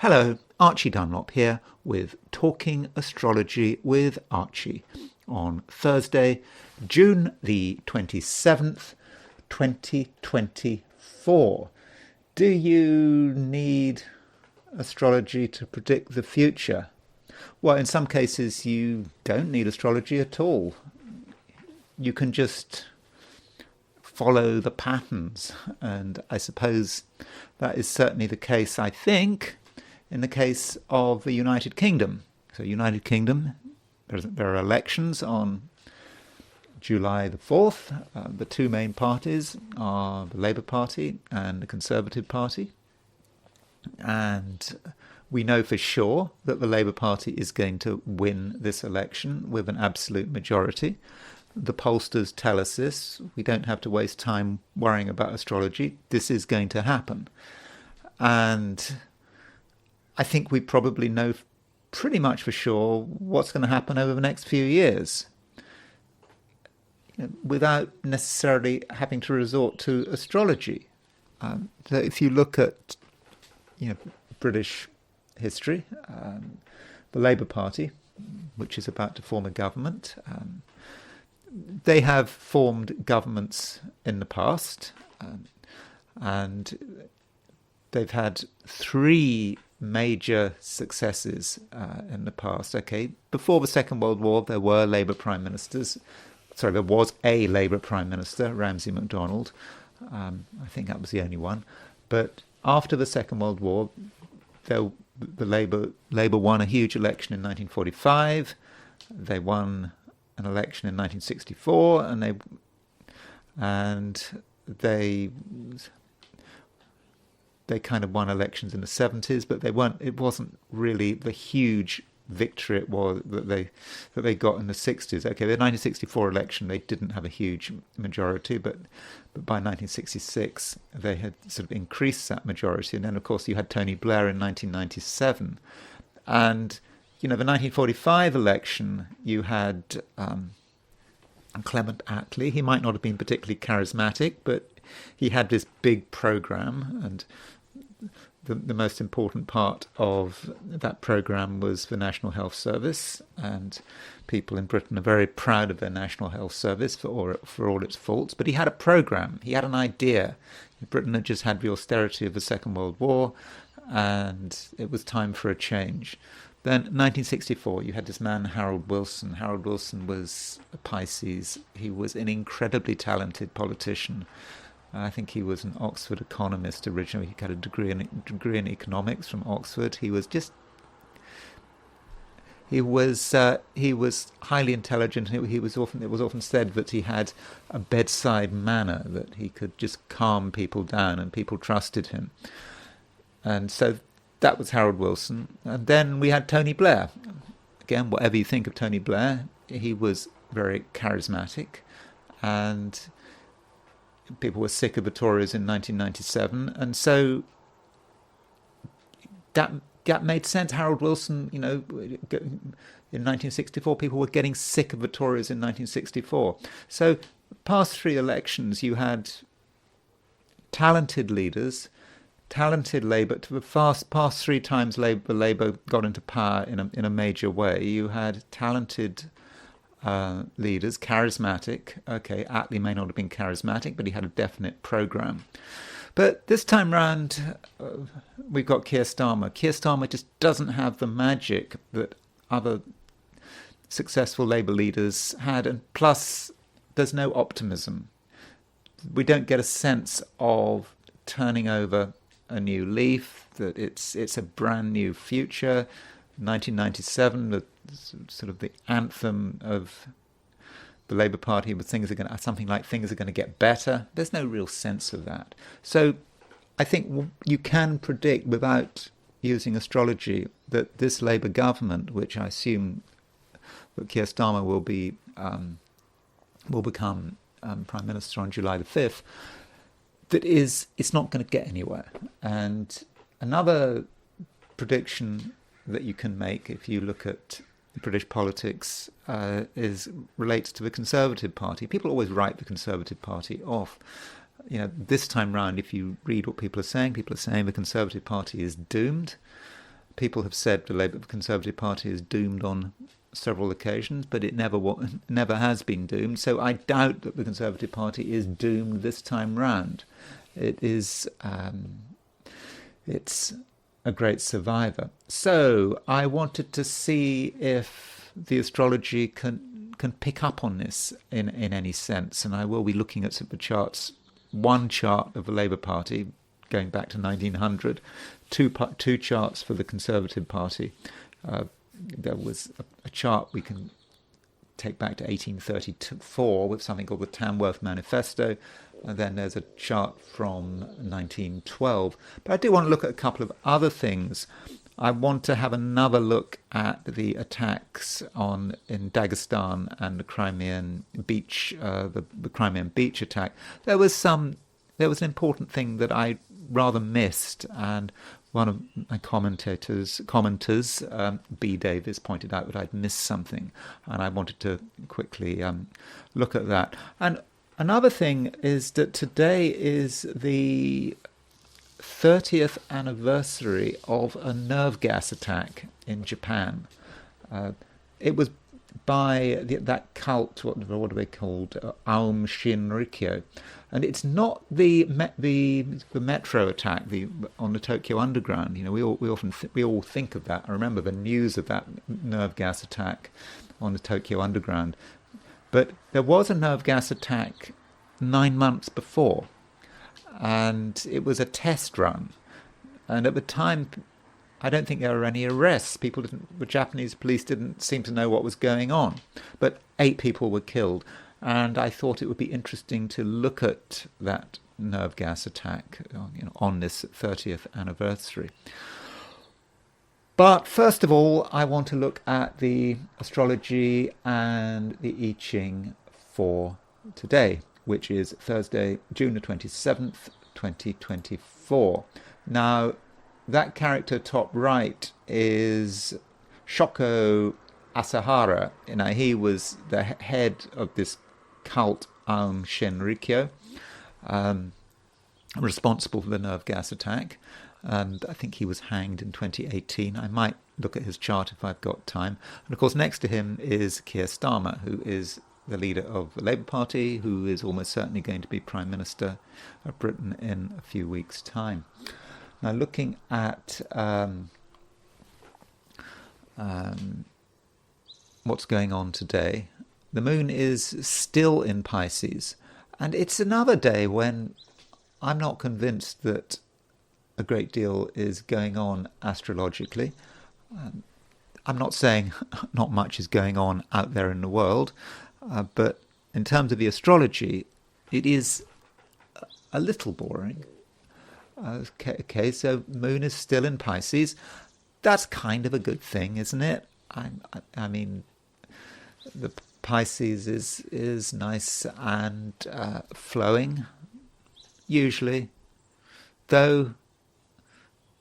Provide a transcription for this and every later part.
Hello, Archie Dunlop here with Talking Astrology with Archie on Thursday, June the 27th, 2024. Do you need astrology to predict the future? Well, in some cases you don't need astrology at all. You can just follow the patterns, and I suppose that is certainly the case, I think, in the case of the United Kingdom. So United Kingdom, there are elections on July the 4th. The two main parties are the Labour Party and the Conservative Party. And we know for sure that the Labour Party is going to win this election with an absolute majority. The pollsters tell us this. We don't have to waste time worrying about astrology. This is going to happen. And I think we probably know pretty much for sure what's going to happen over the next few years, without necessarily having to resort to astrology. So if you look at British history, the Labour Party, which is about to form a government, they have formed governments in the past, and they've had three major successes in the past. Okay, before the Second World War, there were Labour prime ministers. Sorry, there was a Labour prime minister, Ramsay MacDonald. I think that was the only one. But after the Second World War, the Labour won a huge election in 1945. They won an election in 1964, and they kind of won elections in the 70s, but it wasn't really the huge victory it was that they got in the 60s. Okay, the 1964 election, they didn't have a huge majority, but by 1966 they had sort of increased that majority. And then of course you had Tony Blair in 1997, and the 1945 election, you had Clement Attlee. He might not have been particularly charismatic, but he had this big program, and the most important part of that program was the National Health Service, and people in Britain are very proud of their National Health Service for all its faults. But he had a program, he had an idea. Britain had just had the austerity of the Second World War, and it was time for a change. Then 1964, you had this man, Harold Wilson. Harold Wilson was a Pisces. He was an incredibly talented politician. I think he was an Oxford economist originally. He got a degree in economics from Oxford. He was highly intelligent. It was often said that he had a bedside manner, that he could just calm people down, and people trusted him. And so that was Harold Wilson. And then we had Tony Blair. Again, whatever you think of Tony Blair, he was very charismatic, and people were sick of the Tories in 1997, and so that made sense. Harold Wilson, in 1964, people were getting sick of the Tories in 1964. So past three elections, you had talented leaders, talented Labour. To the past three times Labour got into power in a major way, you had talented leaders, charismatic. Okay, Attlee may not have been charismatic, but he had a definite program. But this time round, we've got Keir Starmer. Keir Starmer just doesn't have the magic that other successful Labour leaders had, and plus, there's no optimism. We don't get a sense of turning over a new leaf, that it's a brand new future. 1997, the sort of the anthem of the Labour Party, with something like things are going to get better. There's no real sense of that. So I think you can predict, without using astrology, that this Labour government, which I assume that Keir Starmer will become Prime Minister on July the 5th, it's not going to get anywhere. And another prediction that you can make, if you look at British politics, relates to the Conservative Party. People always write the Conservative Party off. This time round, if you read what people are saying the Conservative Party is doomed. people have said the Conservative Party is doomed on several occasions, but it never has been doomed. So I doubt that the Conservative Party is doomed this time round. It's a great survivor. So I wanted to see if the astrology can pick up on this in any sense, and I will be looking at the charts. One chart of the Labour Party going back to 1900, two charts for the Conservative Party. There was a chart we can take back to 1834 with something called the Tamworth Manifesto, and then there's a chart from 1912. But I do want to look at a couple of other things. I want to have another look at the attacks in Dagestan and the Crimean beach, the Crimean beach attack. There was an important thing that I rather missed, and one of my commenters, B. Davis, pointed out that I'd missed something, and I wanted to quickly look at that. And another thing is that today is the 30th anniversary of a nerve gas attack in Japan. It was by that cult, what are they called? Aum Shinrikyo. And it's not the metro attack on the Tokyo Underground. You know, we all think of that. I remember the news of that nerve gas attack on the Tokyo Underground. But there was a nerve gas attack 9 months before, and it was a test run. And at the time, I don't think there were any arrests. The Japanese police didn't seem to know what was going on. But 8 people were killed. And I thought it would be interesting to look at that nerve gas attack on this 30th anniversary. But first of all, I want to look at the astrology and the I Ching for today, which is Thursday, June the 27th, 2024. Now, that character top right is Shoko Asahara. He was the head of this cult Aum Shinrikyo, responsible for the nerve gas attack, and I think he was hanged in 2018. I might look at his chart if I've got time. And of course next to him is Keir Starmer, who is the leader of the Labour Party, who is almost certainly going to be Prime Minister of Britain in a few weeks' time. Now, looking at what's going on today, the moon is still in Pisces, and it's another day when I'm not convinced that a great deal is going on astrologically. I'm not saying not much is going on out there in the world, but in terms of the astrology, it is a little boring. Okay, so moon is still in Pisces. That's kind of a good thing, isn't it? I mean, the Pisces is nice and flowing, usually, though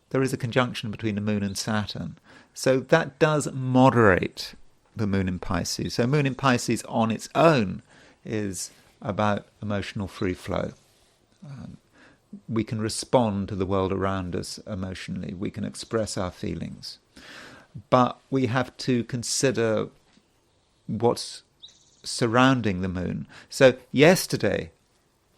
there is a conjunction between the moon and Saturn. So that does moderate the moon in Pisces. So moon in Pisces on its own is about emotional free flow. We can respond to the world around us emotionally. We can express our feelings. But we have to consider what's surrounding the moon. So yesterday,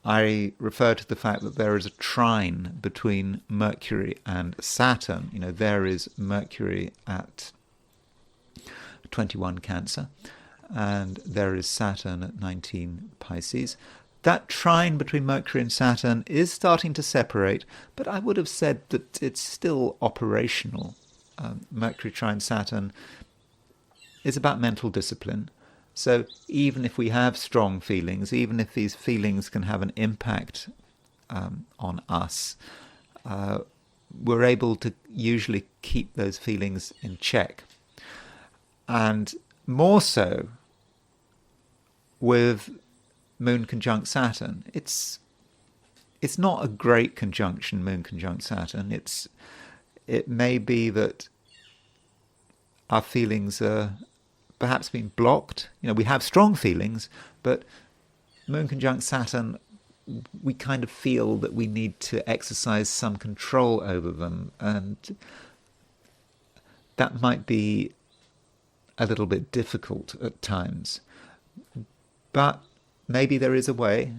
I referred to the fact that there is a trine between Mercury and Saturn. There is Mercury at 21 Cancer, and there is Saturn at 19 Pisces. That trine between Mercury and Saturn is starting to separate, but I would have said that it's still operational. Mercury trine Saturn is about mental discipline. So even if we have strong feelings, even if these feelings can have an impact on us, we're able to usually keep those feelings in check. And more so with Moon conjunct Saturn. It's not a great conjunction, Moon conjunct Saturn. It may be that our feelings are perhaps being blocked. We have strong feelings, but Moon conjunct Saturn, we kind of feel that we need to exercise some control over them, and that might be a little bit difficult at times. But maybe there is a way.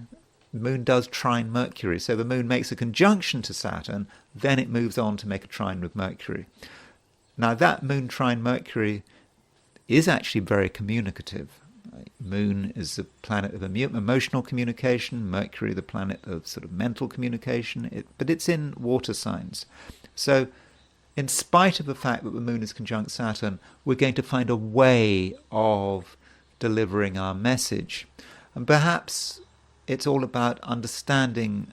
The moon does trine Mercury, so the moon makes a conjunction to Saturn, then it moves on to make a trine with Mercury. Now that moon trine Mercury is actually very communicative. Moon is the planet of emotional communication, Mercury the planet of sort of mental communication, but it's in water signs. So in spite of the fact that the moon is conjunct Saturn, we're going to find a way of delivering our message. And perhaps it's all about understanding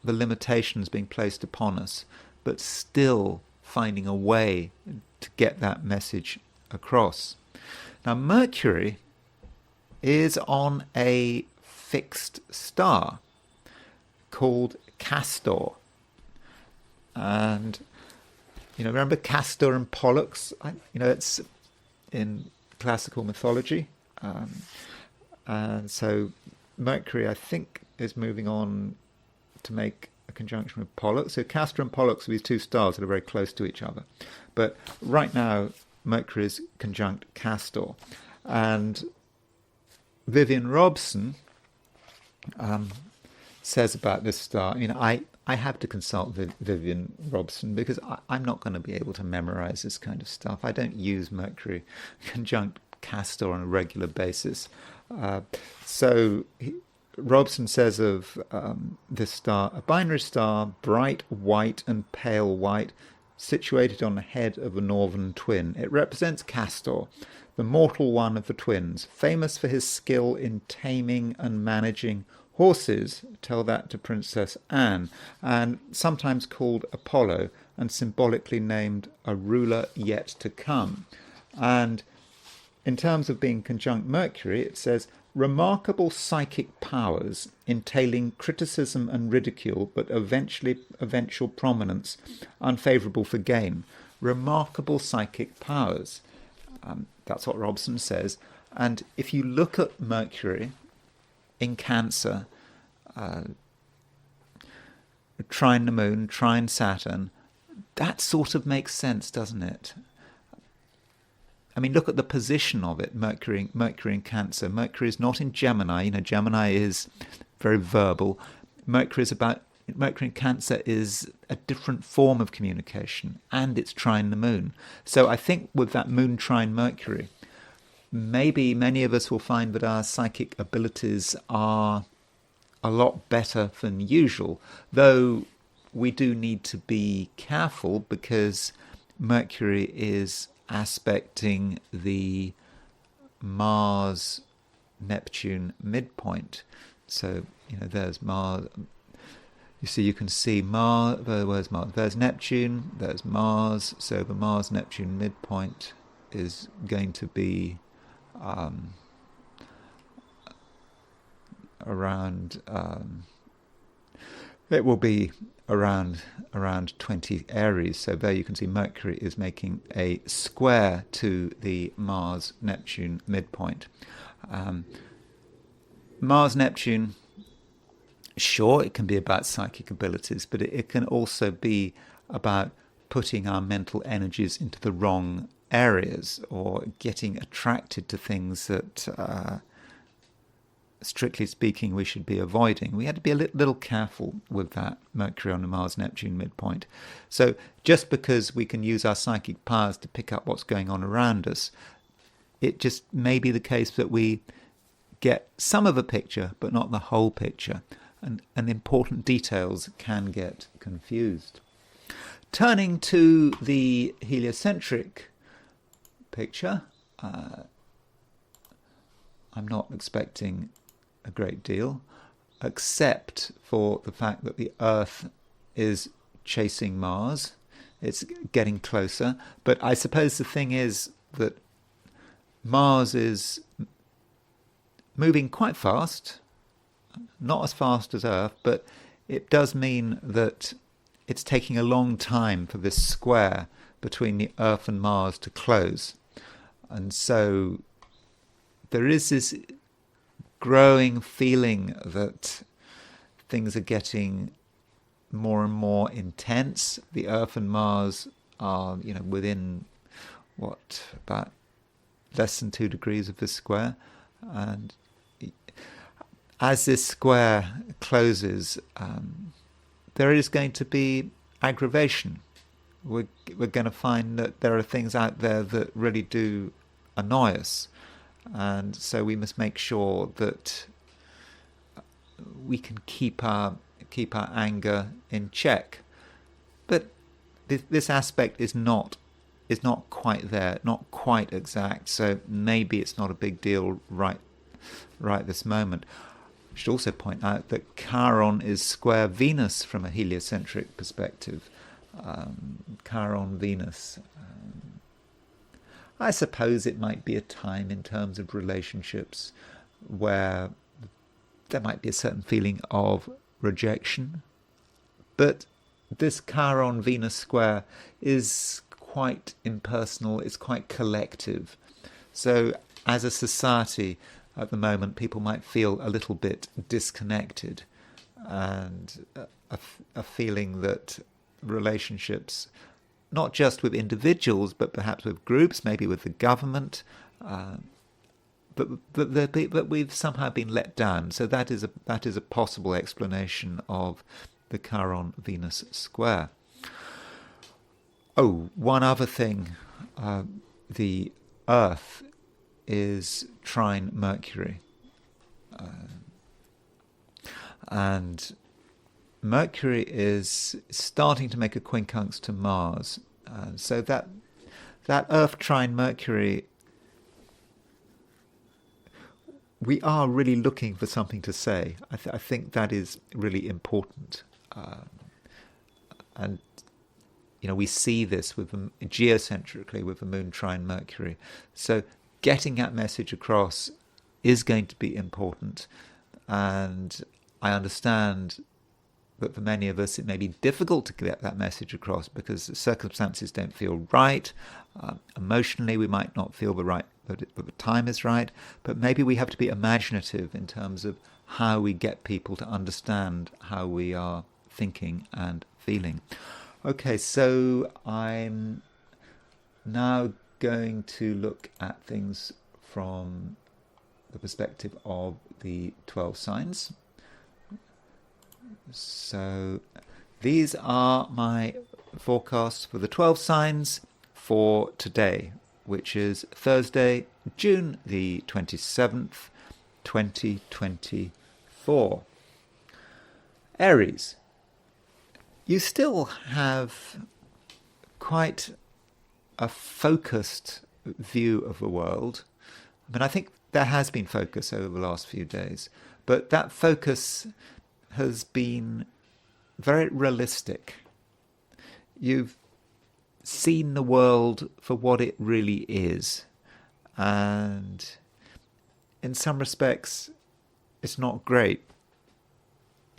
the limitations being placed upon us, but still finding a way to get that message across. Now, Mercury is on a fixed star called Castor. And, remember Castor and Pollux? It's in classical mythology. And so Mercury, I think, is moving on to make a conjunction with Pollux. So Castor and Pollux are these two stars that are very close to each other. But right now, Mercury is conjunct Castor. And Vivian Robson says about this star, I have to consult Vivian Robson because I'm not going to be able to memorize this kind of stuff. I don't use Mercury conjunct Castor on a regular basis. Robson says of this star, a binary star, bright white and pale white, situated on the head of a northern twin. It represents Castor, the mortal one of the twins, famous for his skill in taming and managing horses. Tell that to Princess Anne, and sometimes called Apollo, and symbolically named a ruler yet to come. And in terms of being conjunct Mercury, it says, remarkable psychic powers entailing criticism and ridicule, but eventual prominence, unfavourable for gain. Remarkable psychic powers. That's what Robson says. And if you look at Mercury in Cancer, trine the moon, trine Saturn, that sort of makes sense, doesn't it? I mean, look at the position of it, Mercury in Cancer. Mercury is not in Gemini. Gemini is very verbal. Mercury in Cancer is a different form of communication, and it's trine the moon. So I think with that moon trine Mercury, maybe many of us will find that our psychic abilities are a lot better than usual, though we do need to be careful because Mercury is aspecting the Mars-Neptune midpoint. So, there's Mars. You can see Mars. Where's Mars? There's Neptune. There's Mars. So the Mars-Neptune midpoint is going to be around. It will be around 20 Aries. So there you can see Mercury is making a square to the Mars-Neptune midpoint. Mars-Neptune, sure, it can be about psychic abilities, but it can also be about putting our mental energies into the wrong areas or getting attracted to things that, strictly speaking, we should be avoiding. We had to be a little careful with that Mercury on the Mars-Neptune midpoint. So just because we can use our psychic powers to pick up what's going on around us, it just may be the case that we get some of a picture, but not the whole picture. And important details can get confused. Turning to the heliocentric picture, I'm not expecting a great deal, except for the fact that the Earth is chasing Mars. It's getting closer. But I suppose the thing is that Mars is moving quite fast, not as fast as Earth, but it does mean that it's taking a long time for this square between the Earth and Mars to close. And so there is this growing feeling that things are getting more and more intense. The Earth and Mars are, within about less than 2 degrees of this square. And as this square closes, there is going to be aggravation. We're going to find that there are things out there that really do annoy us, and so we must make sure that we can keep our anger in check. But this aspect is not quite there, not quite exact. So maybe it's not a big deal right this moment. I should also point out that Chiron is square Venus from a heliocentric perspective. Chiron Venus. I suppose it might be a time in terms of relationships where there might be a certain feeling of rejection, but this Chiron Venus square is quite impersonal, it's quite collective. So as a society at the moment, people might feel a little bit disconnected, and a feeling that relationships, not just with individuals, but perhaps with groups, maybe with the government, but we've somehow been let down. So that is a possible explanation of the Chiron Venus square. Oh, one other thing, the Earth is trine Mercury, and Mercury is starting to make a quincunx to Mars, so that Earth trine Mercury, we are really looking for something to say. I think that is really important, and we see this with geocentrically with the Moon trine Mercury. So getting that message across is going to be important, and I understand that for many of us it may be difficult to get that message across because the circumstances don't feel right. Emotionally we might not feel that the time is right, but maybe we have to be imaginative in terms of how we get people to understand how we are thinking and feeling. Okay, so I'm now going to look at things from the perspective of the 12 signs. So these are my forecasts for the 12 signs for today, which is Thursday, June the 27th, 2024. Aries, you still have quite a focused view of the world. I mean, I think there has been focus over the last few days, but that focus has been very realistic. You've seen the world for what it really is, and in some respects it's not great.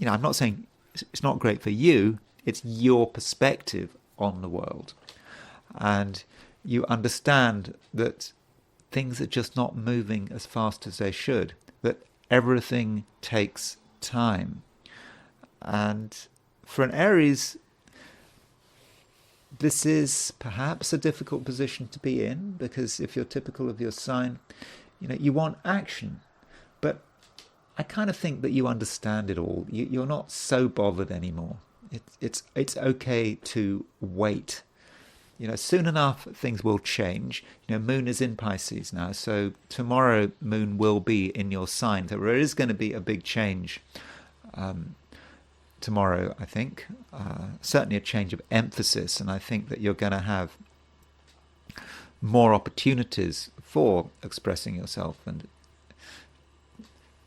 I'm not saying it's not great for you, it's your perspective on the world, and you understand that things are just not moving as fast as they should, that everything takes time. And for an Aries, this is perhaps a difficult position to be in, because if you're typical of your sign, you want action. But I kind of think that you understand it all. You're not so bothered anymore. It's okay to wait. Soon enough things will change. Moon is in Pisces now, so tomorrow Moon will be in your sign. So there is going to be a big change tomorrow, I think. Certainly a change of emphasis, and I think that you're going to have more opportunities for expressing yourself and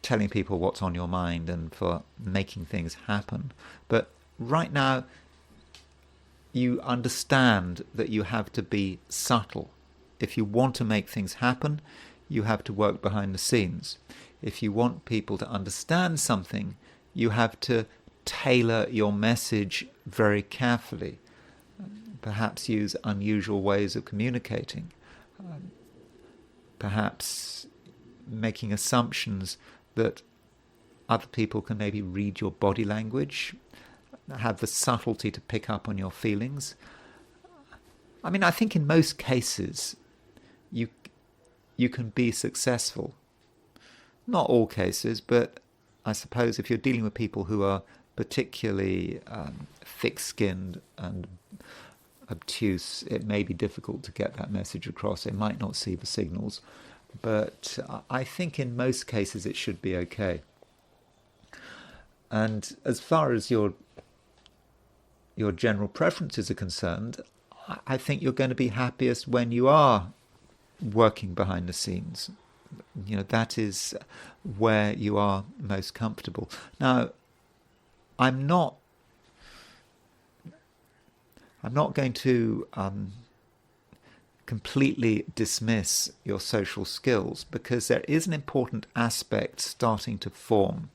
telling people what's on your mind and for making things happen. But right now, you understand that you have to be subtle. If you want to make things happen, you have to work behind the scenes. If you want people to understand something, you have to tailor your message very carefully. Perhaps use unusual ways of communicating. Perhaps making assumptions that other people can maybe read your body language, have the subtlety to pick up on your feelings. I mean, I think in most cases, you can be successful. Not all cases, but I suppose if you're dealing with people who are particularly thick-skinned and obtuse, it may be difficult to get that message across. They might not see the signals, but I think in most cases it should be okay. And as far as your general preferences are concerned, I think you're going to be happiest when you are working behind the scenes. That is where you are most comfortable. Now, I'm not going to completely dismiss your social skills, because there is an important aspect starting to form,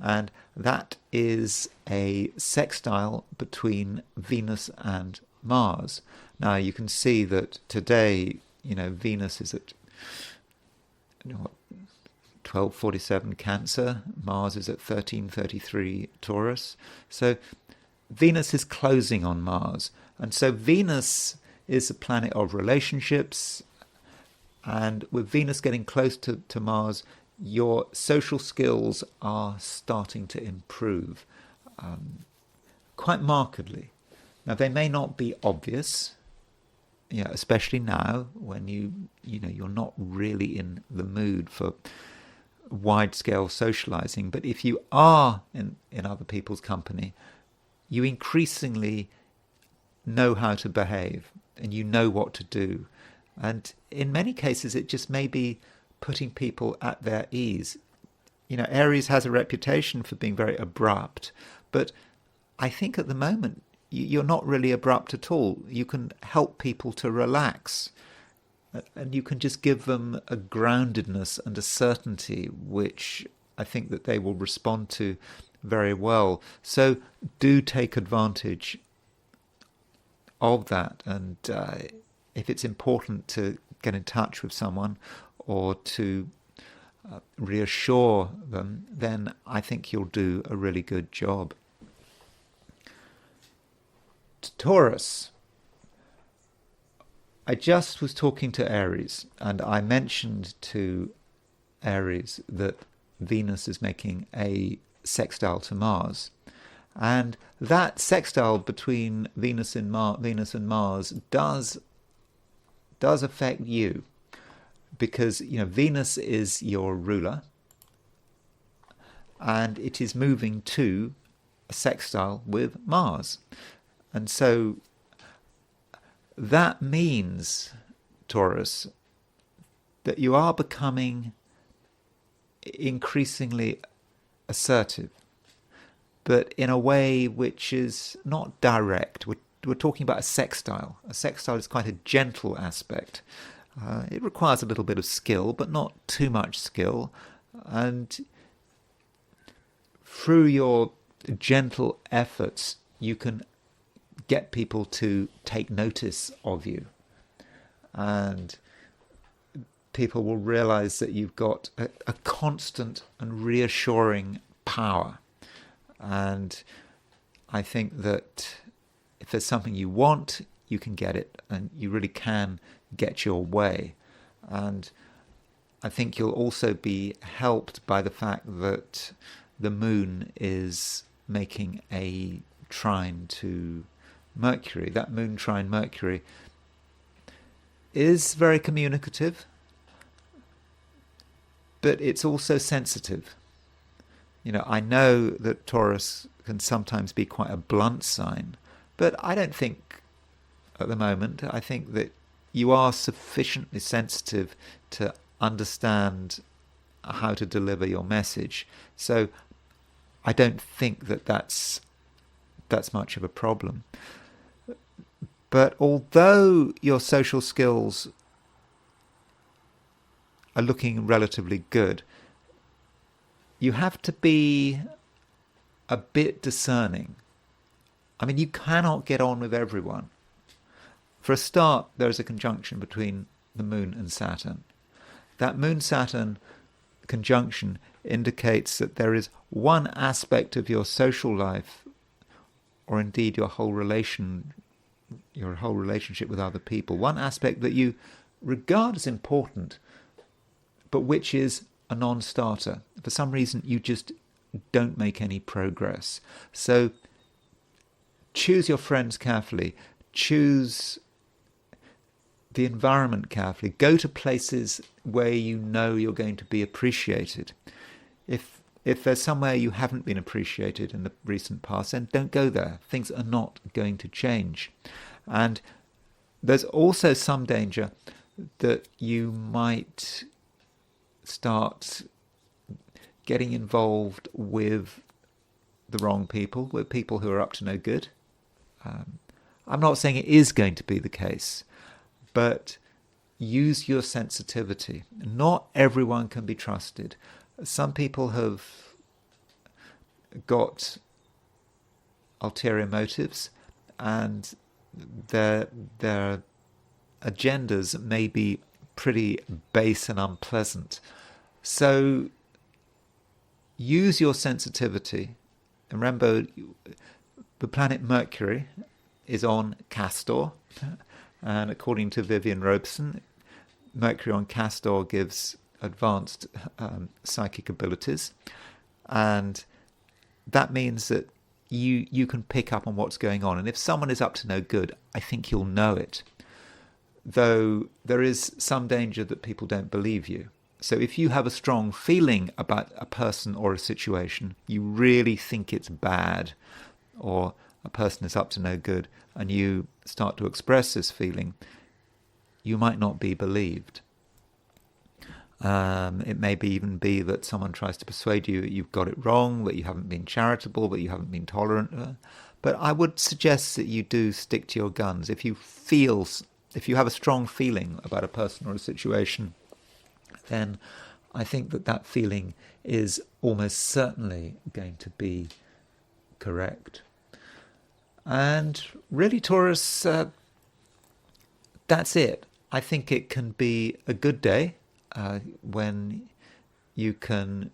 and that is a sextile between Venus and Mars. Now, you can see that today, Venus is at 1247 Cancer, Mars is at 1333 Taurus. So Venus is closing on Mars. And so Venus is a planet of relationships. And with Venus getting close to Mars, your social skills are starting to improve quite markedly. Now, they may not be obvious, especially now when you're not really in the mood for wide-scale socializing. But if you are in other people's company, you increasingly know how to behave and you know what to do. And in many cases, it just may be putting people at their ease. Aries has a reputation for being very abrupt, but I think at the moment you're not really abrupt at all. You can help people to relax, and you can just give them a groundedness and a certainty which I think that they will respond to very well. So do take advantage of that, and if it's important to get in touch with someone or to reassure them, then I think you'll do a really good job. Taurus. I just was talking to Aries, and I mentioned to Aries that Venus is making a sextile to Mars. And that sextile between Venus and Mars does affect you, because Venus is your ruler, and it is moving to a sextile with Mars. And so that means, Taurus, that you are becoming increasingly assertive, but in a way which is not direct. We're talking about a sextile. A sextile is quite a gentle aspect. It requires a little bit of skill, but not too much skill. And through your gentle efforts, you can get people to take notice of you. And people will realize that you've got a constant and reassuring power. And I think that if there's something you want, you can get it, and you really can get your way. And I think you'll also be helped by the fact that the moon is making a trine to Mercury. That moon trine Mercury is very communicative, but it's also sensitive. I know that Taurus can sometimes be quite a blunt sign, but I don't think at the moment, I think that you are sufficiently sensitive to understand how to deliver your message. So I don't think that that's much of a problem. But although your social skills are looking relatively good, you have to be a bit discerning. I mean, you cannot get on with everyone. For a start, there is a conjunction between the moon and Saturn. That moon-Saturn conjunction indicates that there is one aspect of your social life, or indeed your whole relationship with other people, one aspect that you regard as important, but which is a non-starter. For some reason, you just don't make any progress. So choose your friends carefully. Choose the environment carefully. Go to places where you know you're going to be appreciated. If there's somewhere you haven't been appreciated in the recent past, then don't go there. Things are not going to change. And there's also some danger that you might start getting involved with the wrong people, with people who are up to no good. I'm not saying it is going to be the case, but use your sensitivity. Not everyone can be trusted. Some people have got ulterior motives, and their agendas may be pretty base and unpleasant. So use your sensitivity. And remember, the planet Mercury is on Castor, and according to Vivian Robeson, Mercury on Castor gives advanced psychic abilities, and that means that you can pick up on what's going on. And if someone is up to no good, I think you'll know it, though there is some danger that people don't believe you. So if you have a strong feeling about a person or a situation, you really think it's bad, or a person is up to no good, and you start to express this feeling, you might not be believed. It may even be that someone tries to persuade you that you've got it wrong, that you haven't been charitable, that you haven't been tolerant. But I would suggest that you do stick to your guns. If you have a strong feeling about a person or a situation, then I think that feeling is almost certainly going to be correct. And really, Taurus, that's it. I think it can be a good day when you can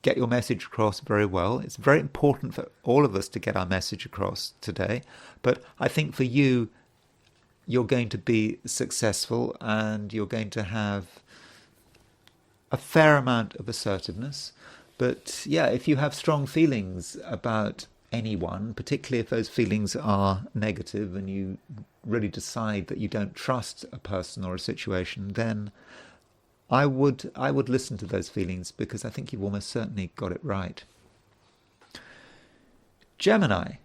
get your message across very well. It's very important for all of us to get our message across today. But I think for you, you're going to be successful, and you're going to have a fair amount of assertiveness. But yeah, if you have strong feelings about anyone, particularly if those feelings are negative and you really decide that you don't trust a person or a situation, then I would listen to those feelings, because I think you've almost certainly got it right. Gemini.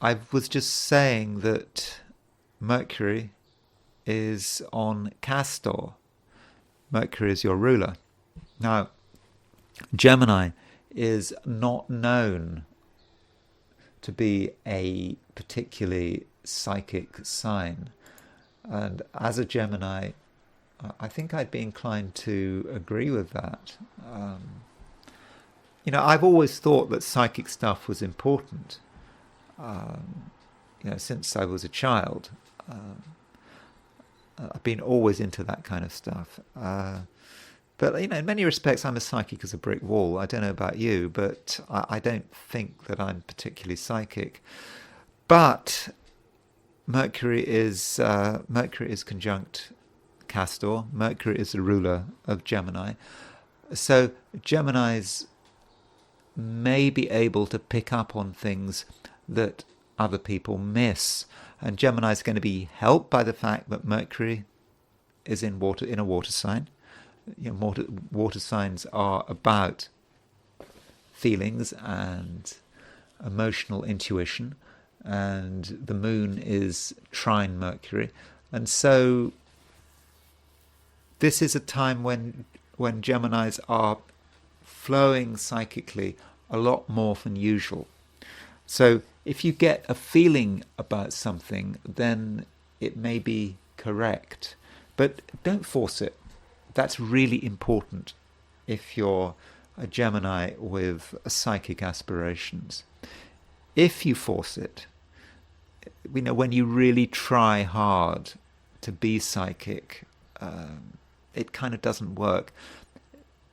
I was just saying that Mercury is on Castor. Mercury is your ruler. Now, Gemini is not known to be a particularly psychic sign. And as a Gemini, I think I'd be inclined to agree with that. I've always thought that psychic stuff was important. Since I was a child, I've been always into that kind of stuff. But in many respects, I'm as psychic as a brick wall. I don't know about you, but I don't think that I'm particularly psychic. But Mercury is conjunct Castor. Mercury is the ruler of Gemini. So Geminis may be able to pick up on things that other people miss. And Gemini is going to be helped by the fact that Mercury is in a water sign. Water signs are about feelings and emotional intuition, and the moon is trine Mercury. And so this is a time when Geminis are flowing psychically a lot more than usual. So if you get a feeling about something, then it may be correct, but don't force it. That's really important if you're a Gemini with psychic aspirations. If you force it, when you really try hard to be psychic, it kind of doesn't work.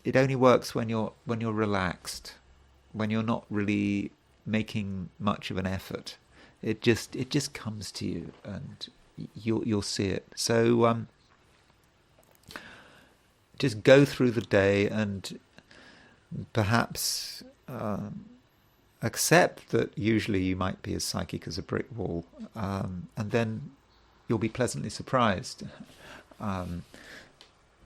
It only works when you're relaxed, when you're not really making much of an effort. It just comes to you, and you'll see it. So just go through the day and perhaps accept that usually you might be as psychic as a brick wall, and then you'll be pleasantly surprised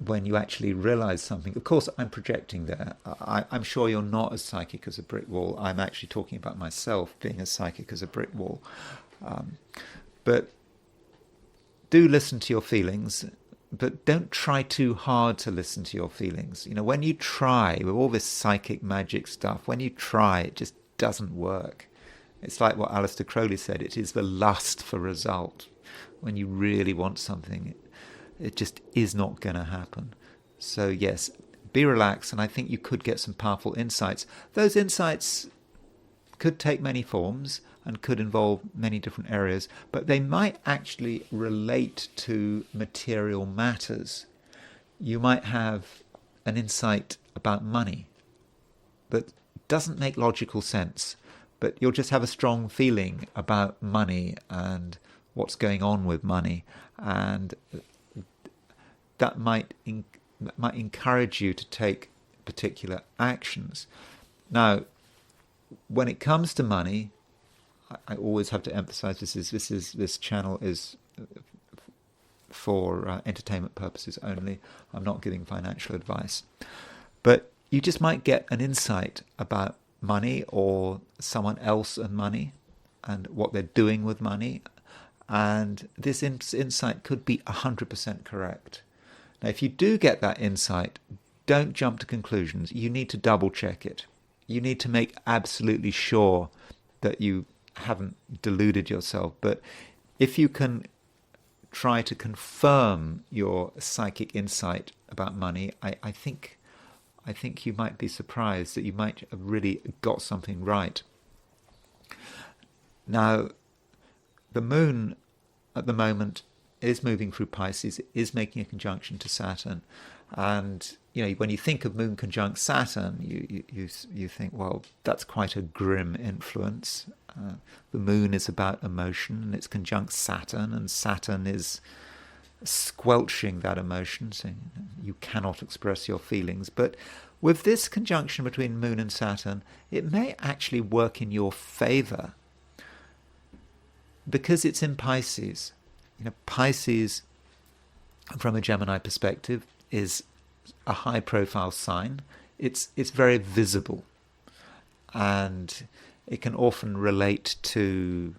when you actually realize something. Of course, I'm projecting there. I'm sure you're not as psychic as a brick wall. I'm actually talking about myself being as psychic as a brick wall. But do listen to your feelings, but don't try too hard to listen to your feelings. You know, when you try with all this psychic magic stuff, when you try, it just doesn't work. It's like what Aleister Crowley said, it is the lust for result. When you really want something, it just is not going to happen. So yes, be relaxed, and I think you could get some powerful insights. Those insights could take many forms and could involve many different areas, but they might actually relate to material matters. You might have an insight about money that doesn't make logical sense, but you'll just have a strong feeling about money and what's going on with money, and that might encourage you to take particular actions. Now, when it comes to money, I always have to emphasize this channel is for entertainment purposes only. I'm not giving financial advice, but you just might get an insight about money or someone else and money and what they're doing with money, and this insight could be 100% correct. Now, if you do get that insight, don't jump to conclusions. You need to double check it. You need to make absolutely sure that you haven't deluded yourself. But if you can try to confirm your psychic insight about money, I think you might be surprised that you might have really got something right. Now, the moon at the moment is moving through Pisces, is making a conjunction to Saturn, and you know, when you think of moon conjunct Saturn, you think, well, that's quite a grim influence. The moon is about emotion, and it's conjunct Saturn, and Saturn is squelching that emotion, saying you cannot express your feelings. But with this conjunction between moon and Saturn, it may actually work in your favor because it's in Pisces. You know, Pisces, from a Gemini perspective, is a high-profile sign. It's very visible, and it can often relate to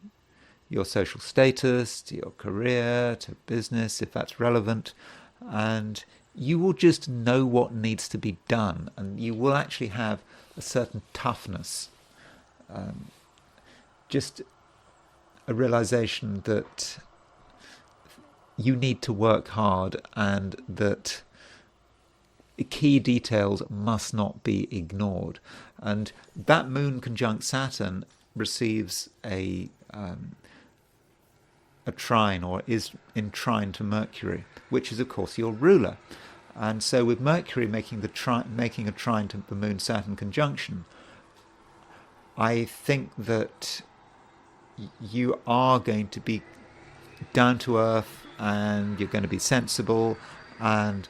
your social status, to your career, to business, if that's relevant, and you will just know what needs to be done, and you will actually have a certain toughness, just a realization that you need to work hard and that key details must not be ignored. And that moon conjunct Saturn receives a trine, or is in trine to Mercury, which is of course your ruler. And so with Mercury making a trine to the moon Saturn conjunction, I think that you are going to be down to earth, and you're going to be sensible, and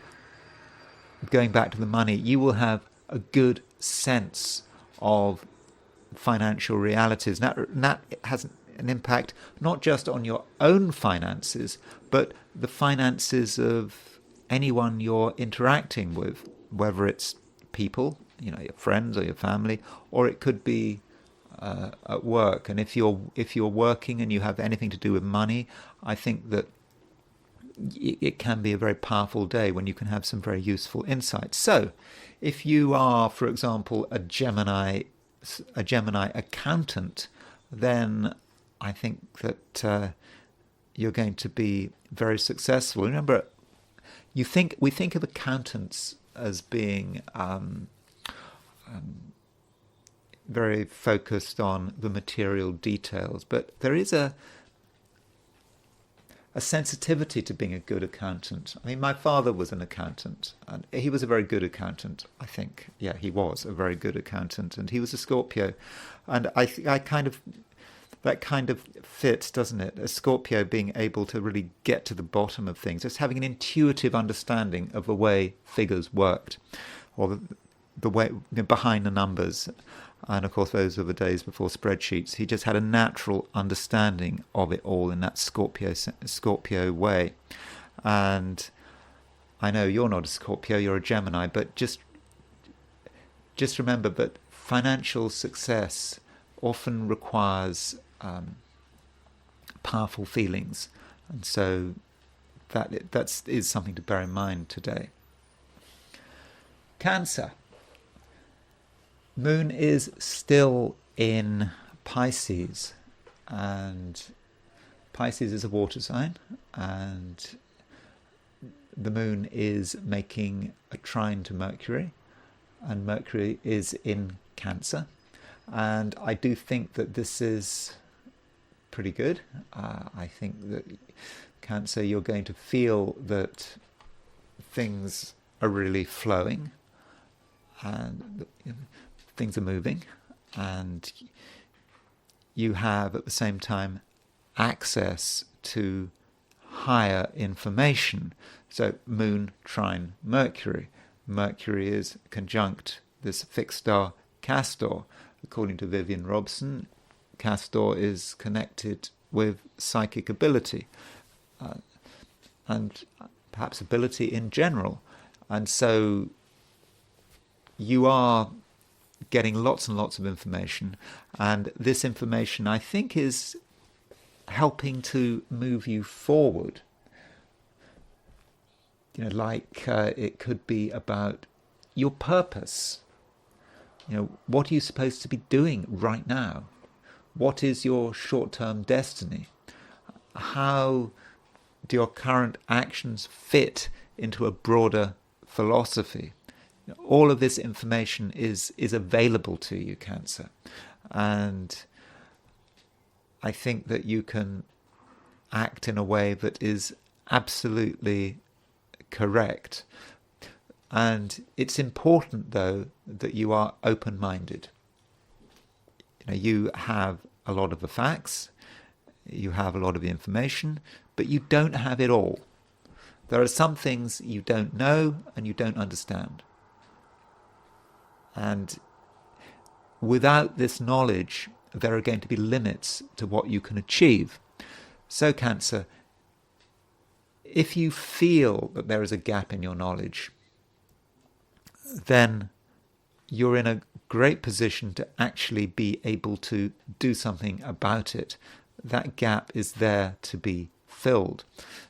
going back to the money, you will have a good sense of financial realities. That has an impact not just on your own finances, but the finances of anyone you're interacting with, whether it's people, you know, your friends or your family, or it could be at work. And if you're working and you have anything to do with money, I think that it can be a very powerful day when you can have some very useful insights. So if you are, for example, a Gemini accountant, then I think that you're going to be very successful. Remember, we think of accountants as being very focused on the material details, but there is a sensitivity to being a good accountant. I mean, my father was an accountant, and he was a very good accountant, I think. Yeah, he was a very good accountant, and he was a Scorpio. And I that kind of fits, doesn't it? A Scorpio being able to really get to the bottom of things, just having an intuitive understanding of the way figures worked, or the way, behind the numbers. And of course, those were the days before spreadsheets. He just had a natural understanding of it all in that Scorpio way. And I know you're not a Scorpio, you're a Gemini, but just remember that financial success often requires powerful feelings, and so that is something to bear in mind today. Cancer. Moon is still in Pisces, and Pisces is a water sign, and the moon is making a trine to Mercury, and Mercury is in Cancer. And I do think that this is pretty good. I think that Cancer, you're going to feel that things are really flowing, and things are moving, and you have at the same time access to higher information. So Moon trine Mercury. Mercury is conjunct this fixed star Castor. According to Vivian Robson, Castor is connected with psychic ability, and perhaps ability in general. And so you are getting lots and lots of information, and this information, I think, is helping to move you forward. It could be about your purpose. What are you supposed to be doing right now? What is your short-term destiny? How do your current actions fit into a broader philosophy? All of this information is available to you, Cancer. And I think that you can act in a way that is absolutely correct. And it's important, though, that you are open-minded. You have a lot of the facts, you have a lot of the information, but you don't have it all. There are some things you don't know and you don't understand. And without this knowledge, there are going to be limits to what you can achieve. So, Cancer, if you feel that there is a gap in your knowledge, then you're in a great position to actually be able to do something about it. That gap is there to be filled.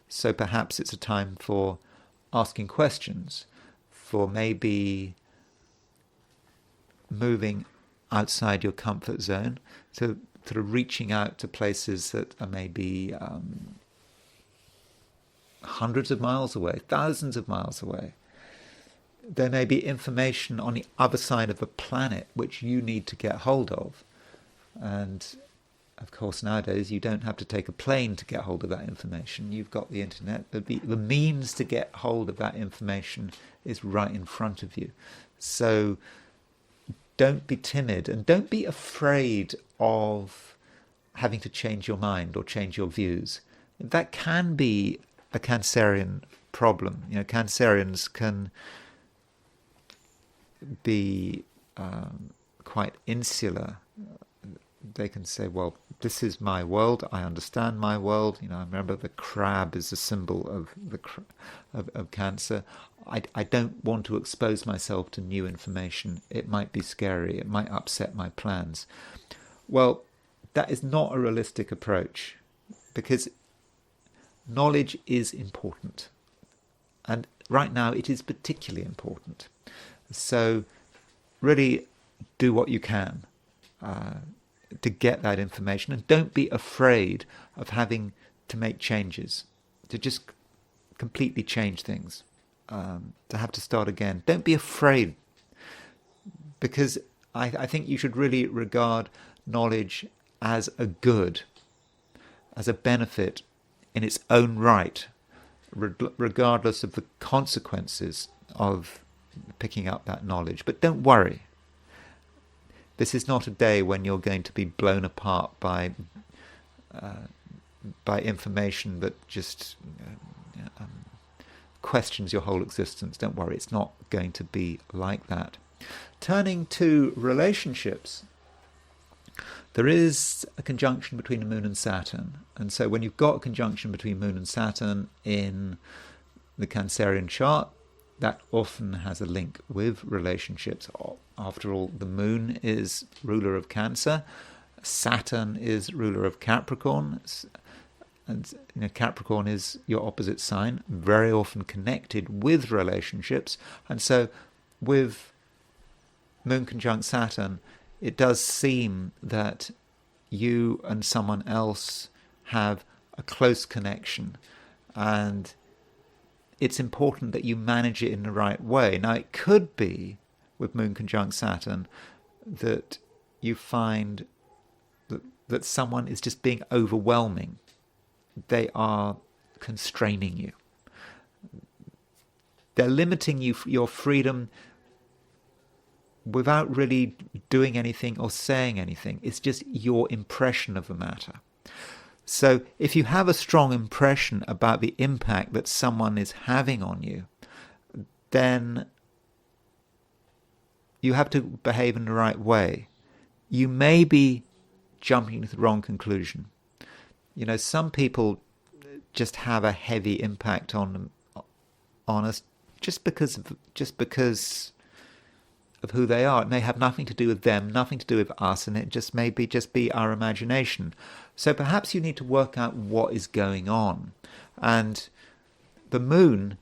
So perhaps it's a time for asking questions, for maybe moving outside your comfort zone, to sort of reaching out to places that are maybe hundreds of miles away, thousands of miles away. There may be information on the other side of the planet which you need to get hold of. And of course, nowadays, you don't have to take a plane to get hold of that information. You've got the internet. The means to get hold of that information is right in front of you. So don't be timid, and don't be afraid of having to change your mind or change your views. That can be a Cancerian problem. Cancerians can be quite insular. They can say, well, this is my world, I understand my world. I remember the crab is a symbol of Cancer. I don't want to expose myself to new information. It might be scary, it might upset my plans. Well, that is not a realistic approach, because knowledge is important. And right now it is particularly important. So really do what you can to get that information, and don't be afraid of having to make changes, to just completely change things, to have to start again. Don't be afraid, because I think you should really regard knowledge as a good, as a benefit in its own right, regardless of the consequences of picking up that knowledge. But don't worry. This is not a day when you're going to be blown apart by by information that just questions your whole existence. Don't worry, it's not going to be like that. Turning to relationships, there is a conjunction between the Moon and Saturn. And so when you've got a conjunction between Moon and Saturn in the Cancerian chart, that often has a link with relationships. After all, the Moon is ruler of Cancer, Saturn is ruler of Capricorn, and Capricorn is your opposite sign, very often connected with relationships. And so with Moon conjunct Saturn, it does seem that you and someone else have a close connection, and it's important that you manage it in the right way. Now, it could be, with Moon conjunct Saturn, that you find that someone is just being overwhelming. They are constraining you. They're limiting your freedom without really doing anything or saying anything. It's just your impression of the matter. So if you have a strong impression about the impact that someone is having on you, then you have to behave in the right way. You may be jumping to the wrong conclusion. Some people just have a heavy impact on us just because of who they are. It may have nothing to do with them, nothing to do with us, and it just may be our imagination. So perhaps you need to work out what is going on. And the Moon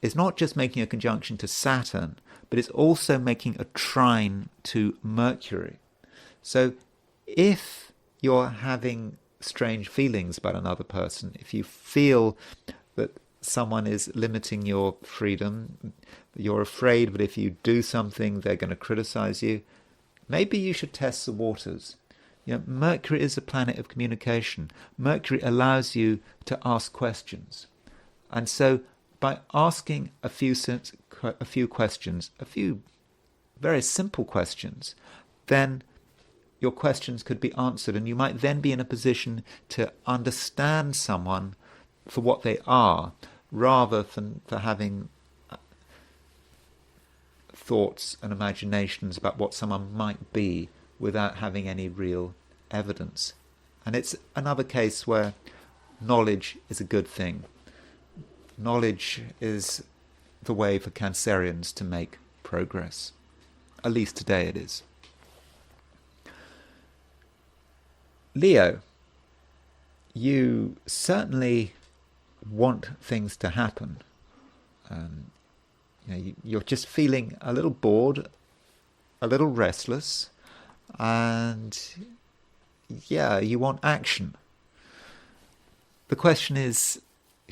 is not just making a conjunction to Saturn, but it's also making a trine to Mercury. So if you're having strange feelings about another person, if you feel that someone is limiting your freedom, you're afraid that if you do something they're going to criticize you, maybe you should test the waters. Mercury is a planet of communication. Mercury allows you to ask questions. And so by asking a few questions, a few very simple questions, then your questions could be answered, and you might then be in a position to understand someone for what they are, rather than for having thoughts and imaginations about what someone might be without having any real evidence. And it's another case where knowledge is a good thing. Knowledge is the way for Cancerians to make progress. At least today it is. Leo, you certainly want things to happen. You're just feeling a little bored, a little restless, and you want action. The question is,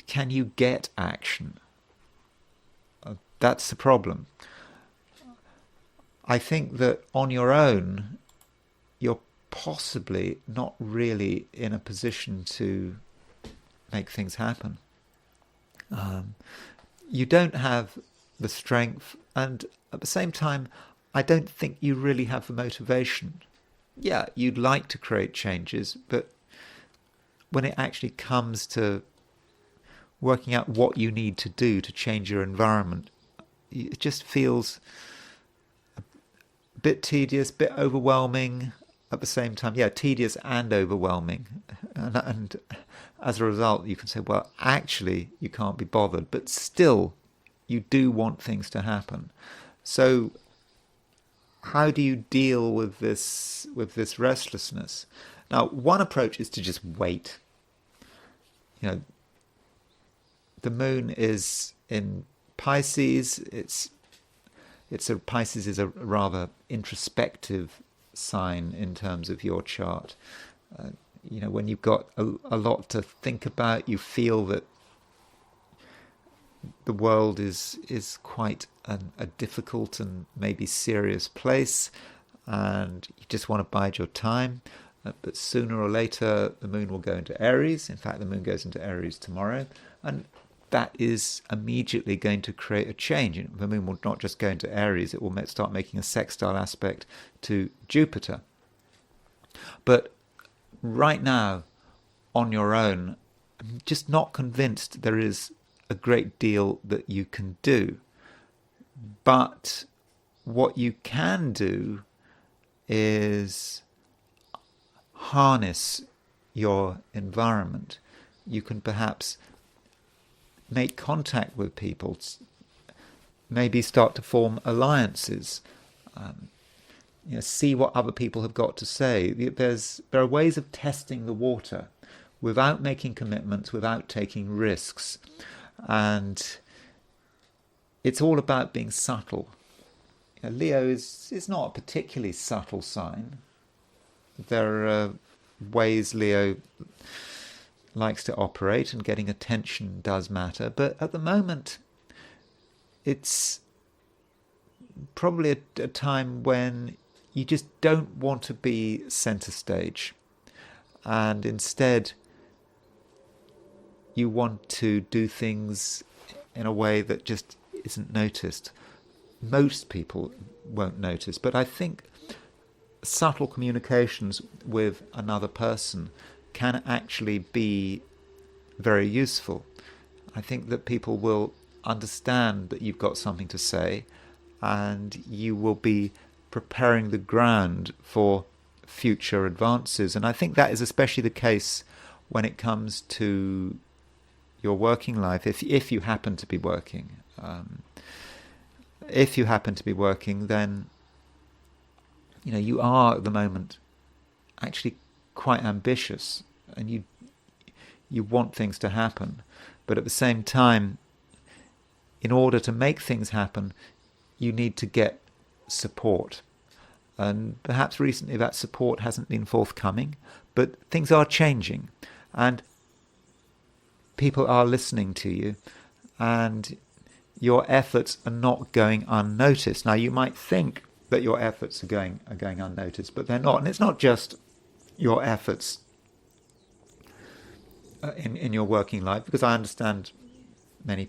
can you get action? That's the problem. I think that on your own, you're possibly not really in a position to make things happen. You don't have the strength, and at the same time, I don't think you really have the motivation. Yeah, you'd like to create changes, but when it actually comes to working out what you need to do to change your environment, it just feels a bit tedious, a bit overwhelming at the same time. Yeah, tedious and overwhelming. And as a result, you can say, well, actually, you can't be bothered, but still, you do want things to happen. So how do you deal with this restlessness? Now, one approach is to just wait. The Moon is in Pisces. Pisces is a rather introspective sign in terms of your chart. When you've got a lot to think about, you feel that the world is quite a difficult and maybe serious place, and you just want to bide your time. But sooner or later, the Moon will go into Aries. In fact, the Moon goes into Aries tomorrow, and that is immediately going to create a change. The Moon will not just go into Aries, it will start making a sextile aspect to Jupiter. But right now, on your own, I'm just not convinced there is a great deal that you can do. But what you can do is harness your environment. You can perhaps make contact with people, maybe start to form alliances, see what other people have got to say. There are ways of testing the water without making commitments, without taking risks. And it's all about being subtle. Leo is not a particularly subtle sign. There are ways Leo likes to operate, and getting attention does matter. But at the moment, it's probably a time when you just don't want to be centre stage. And instead, you want to do things in a way that just isn't noticed. Most people won't notice, but I think subtle communications with another person can actually be very useful. I think that people will understand that you've got something to say, and you will be preparing the ground for future advances. And I think that is especially the case when it comes to your working life, if you happen to be working. If you happen to be working, then you are at the moment actually quite ambitious, and you want things to happen. But at the same time, in order to make things happen, you need to get support. And perhaps recently that support hasn't been forthcoming, but things are changing, and people are listening to you, and your efforts are not going unnoticed. Now, you might think that your efforts are going unnoticed, but they're not. And it's not just your efforts in your working life, because I understand many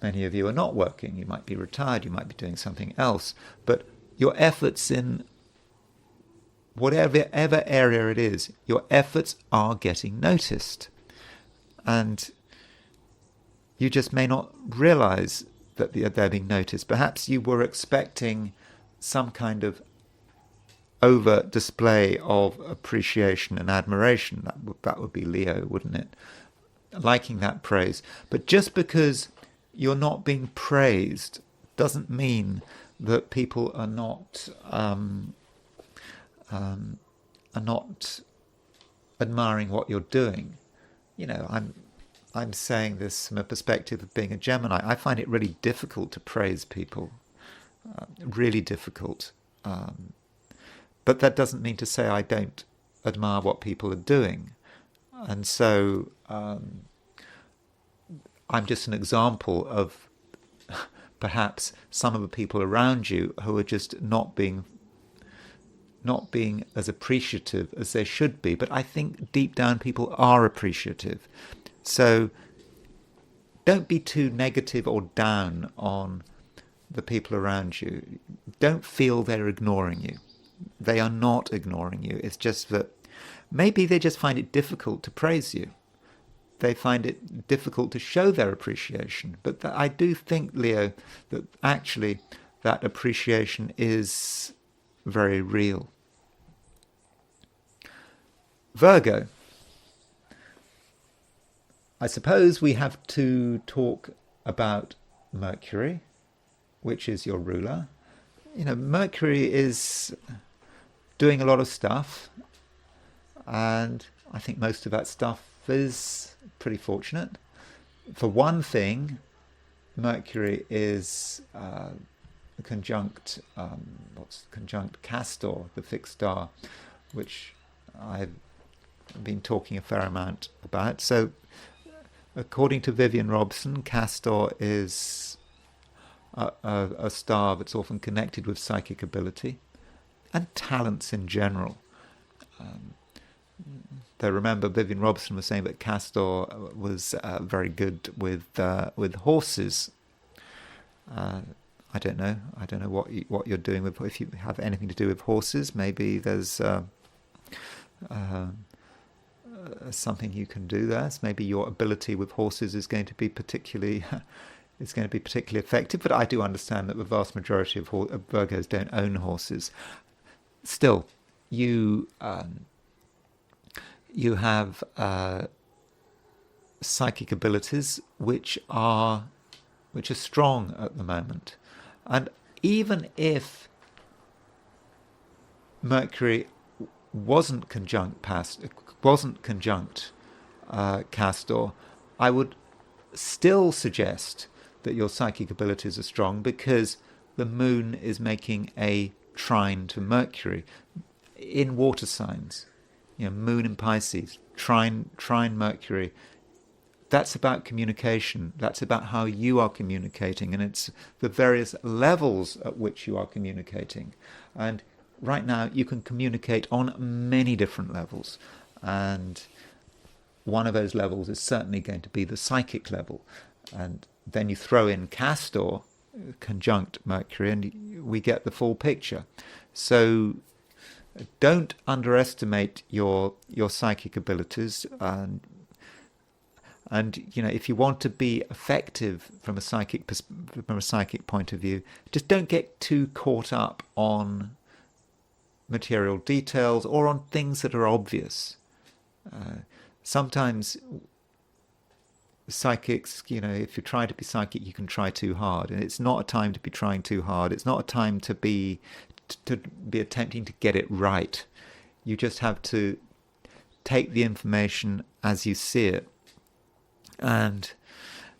of you are not working. You might be retired, you might be doing something else, but your efforts in whatever area it is, your efforts are getting noticed. And you just may not realize that they're being noticed. Perhaps you were expecting some kind of over display of appreciation and admiration. That would be Leo, wouldn't it? Liking that praise. But just because you're not being praised doesn't mean that people are not admiring what you're doing. I'm saying this from a perspective of being a Gemini. I find it really difficult to praise people, really difficult. But that doesn't mean to say I don't admire what people are doing. And so I'm just an example of perhaps some of the people around you who are just not being as appreciative as they should be. But I think deep down people are appreciative. So don't be too negative or down on the people around you. Don't feel they're ignoring you. They are not ignoring you. It's just that maybe they just find it difficult to praise you. They find it difficult to show their appreciation. But I do think, Leo, that actually that appreciation is very real. Virgo. I suppose we have to talk about Mercury, which is your ruler. Mercury is doing a lot of stuff, and I think most of that stuff is pretty fortunate. For one thing, Mercury is conjunct Castor, the fixed star, which I've been talking a fair amount about. So according to Vivian Robson, Castor is a star that's often connected with psychic ability and talents in general. Though remember, Vivian Robson was saying that Castor was very good with horses. I don't know what you're doing with, if you have anything to do with horses. Maybe there's something you can do there. So maybe your ability with horses is going to be particularly effective. But I do understand that the vast majority of Virgos don't own horses. Still, you have psychic abilities which are strong at the moment, and even if Mercury wasn't conjunct Castor, I would still suggest that your psychic abilities are strong, because the moon is making a trine to Mercury in water signs. Moon in Pisces, trine Mercury. That's about communication. That's about how you are communicating, and it's the various levels at which you are communicating. And right now you can communicate on many different levels, and one of those levels is certainly going to be the psychic level. And then you throw in Castor conjunct Mercury and we get the full picture. So don't underestimate your psychic abilities, and if you want to be effective from a psychic point of view, just don't get too caught up on material details or on things that are obvious. Sometimes psychics, if you try to be psychic, you can try too hard, and it's not a time to be trying too hard. It's not a time to be attempting to get it right. You just have to take the information as you see it, and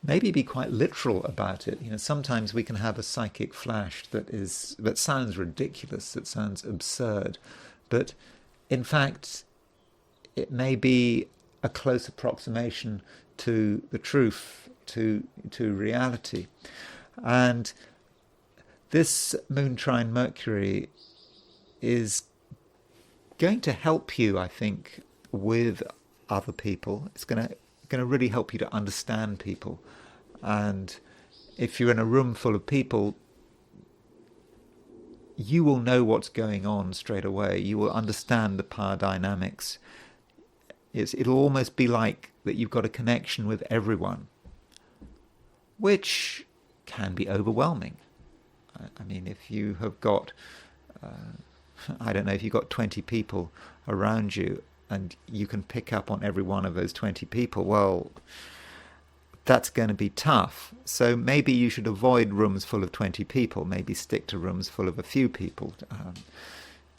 maybe be quite literal about it. Sometimes we can have a psychic flash that sounds ridiculous, that sounds absurd, but in fact it may be a close approximation to the truth, to reality. And this moon trine Mercury is going to help you, I think, with other people. It's going to really help you to understand people. And if you're in a room full of people, you will know what's going on straight away. You will understand the power dynamics. It'll almost be like that you've got a connection with everyone, which can be overwhelming. I mean, if you have got, if you've got 20 people around you and you can pick up on every one of those 20 people, well, that's going to be tough. So maybe you should avoid rooms full of 20 people, maybe stick to rooms full of a few people.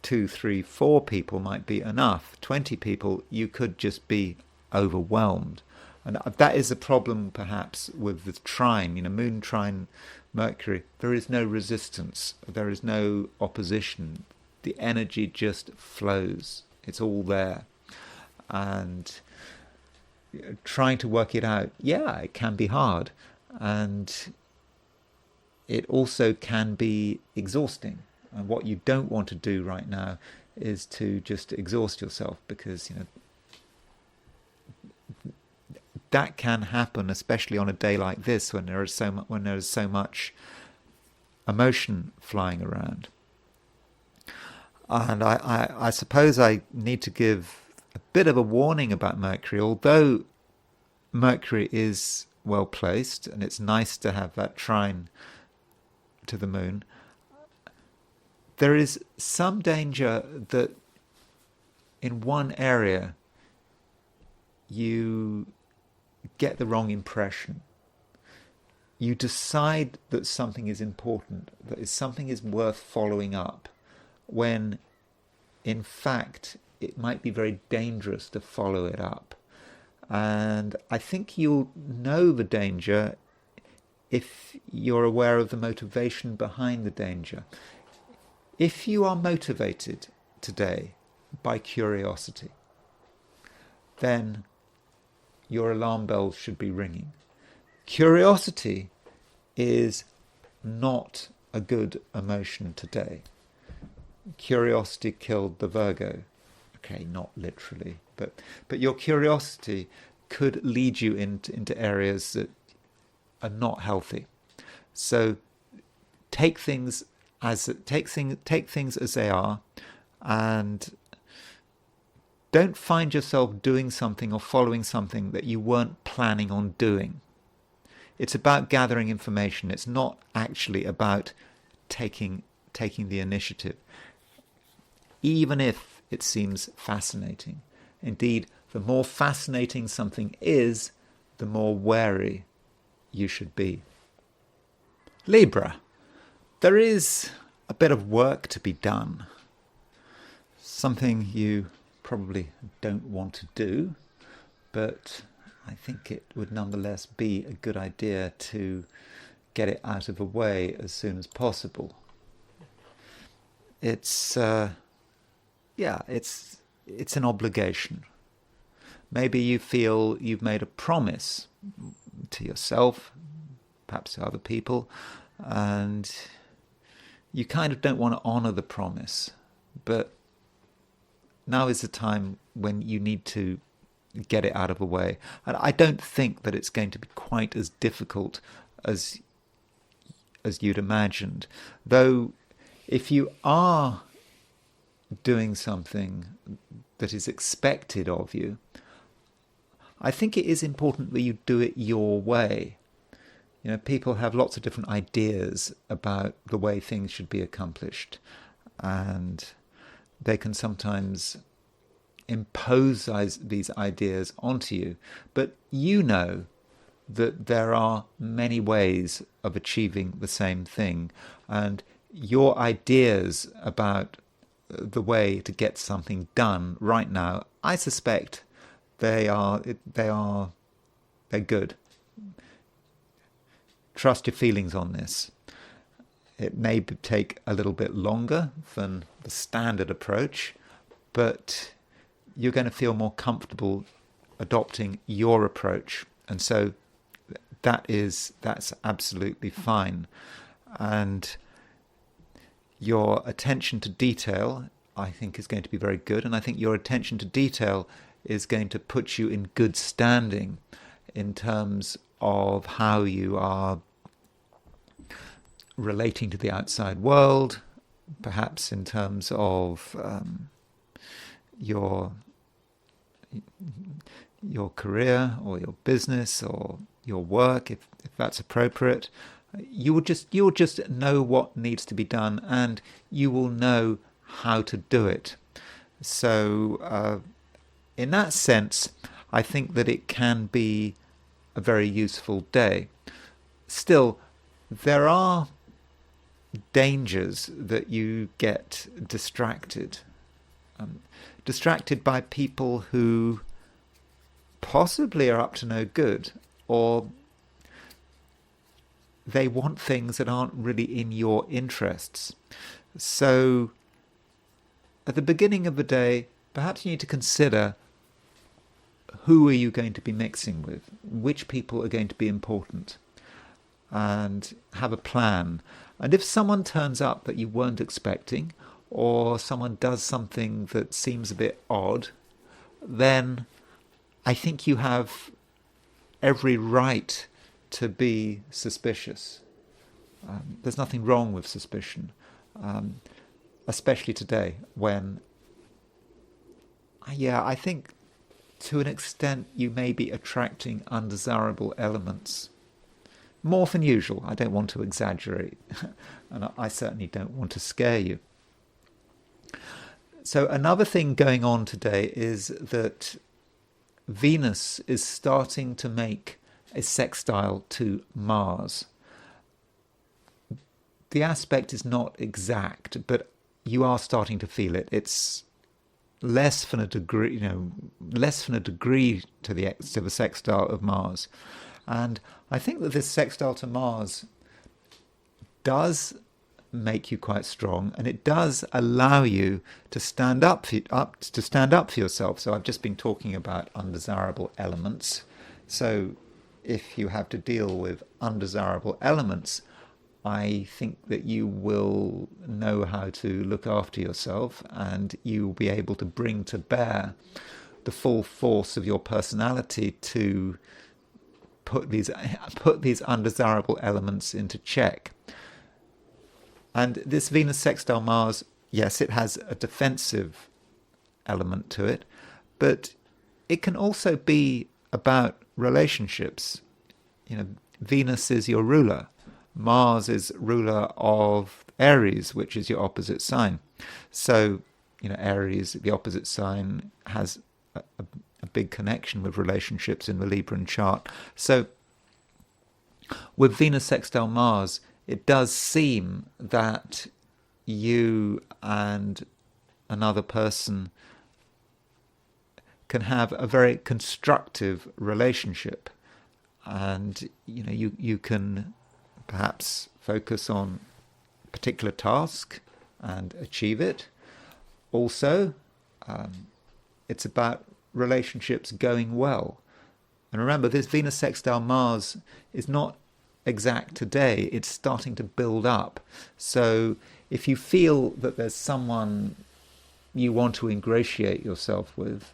2, 3, 4 people might be enough. 20 people, you could just be overwhelmed. And that is a problem perhaps with the trine, moon trine Mercury. There is no resistance, there is no opposition. The energy just flows. It's all there. And trying to work it out, it can be hard. And it also can be exhausting. And what you don't want to do right now is to just exhaust yourself, because that can happen, especially on a day like this when there is so much emotion flying around. And I suppose I need to give a bit of a warning about Mercury. Although Mercury is well placed and it's nice to have that trine to the moon, there is some danger that in one area you get the wrong impression. You decide that something is important, that something is worth following up, when in fact it might be very dangerous to follow it up. And I think you'll know the danger if you're aware of the motivation behind the danger. If you are motivated today by curiosity, then your alarm bells should be ringing. Curiosity is not a good emotion today. Curiosity killed the Virgo. Okay, not literally, but your curiosity could lead you into areas that are not healthy. So take things as they are, and don't find yourself doing something or following something that you weren't planning on doing. It's about gathering information. It's not actually about taking the initiative, even if it seems fascinating. Indeed, the more fascinating something is, the more wary you should be. Libra, there is a bit of work to be done. Something you probably don't want to do, but I think it would nonetheless be a good idea to get it out of the way as soon as possible. It's an obligation. Maybe you feel you've made a promise to yourself, perhaps to other people, and you kind of don't want to honour the promise, but now is the time when you need to get it out of the way. And I don't think that it's going to be quite as difficult as you'd imagined. Though, if you are doing something that is expected of you, I think it is important that you do it your way. You know, people have lots of different ideas about the way things should be accomplished, and they can sometimes impose these ideas onto you. But you know that there are many ways of achieving the same thing, and your ideas about the way to get something done right now, I suspect they're good. Trust your feelings on this. It may take a little bit longer than the standard approach, but you're going to feel more comfortable adopting your approach, and so that's absolutely fine. And your attention to detail, I think, is going to be very good, and I think your attention to detail is going to put you in good standing in terms of how you are relating to the outside world, perhaps in terms of your career or your business or your work, if that's appropriate. You will just know what needs to be done, and you will know how to do it. So in that sense, I think that it can be a very useful day. Still, there are dangers that you get distracted. Distracted by people who possibly are up to no good, or they want things that aren't really in your interests. So at the beginning of the day, perhaps you need to consider, who are you going to be mixing with? Which people are going to be important? And have a plan. And if someone turns up that you weren't expecting, or someone does something that seems a bit odd, then I think you have every right to be suspicious. There's nothing wrong with suspicion, especially today when, I think to an extent you may be attracting undesirable elements. More than usual. I don't want to exaggerate, and I certainly don't want to scare you. So another thing going on today is that Venus is starting to make a sextile to Mars. The aspect is not exact, but you are starting to feel it. It's less than a degree, to the sextile of Mars. And I think that this sextile to Mars does make you quite strong, and it does allow you to stand up for yourself. So I've just been talking about undesirable elements. So if you have to deal with undesirable elements, I think that you will know how to look after yourself, and you will be able to bring to bear the full force of your personality to put these undesirable elements into check. And this Venus sextile Mars, yes, it has a defensive element to it, But it can also be about relationships. Venus is your ruler. Mars is ruler of Aries, which is your opposite sign. So, Aries, the opposite sign, has a big connection with relationships in the Libran chart. So, with Venus sextile Mars, it does seem that you and another person can have a very constructive relationship, and you can perhaps focus on a particular task and achieve it. Also, it's about relationships going well. And remember, this Venus sextile Mars is not exact today, it's starting to build up. So if you feel that there's someone you want to ingratiate yourself with,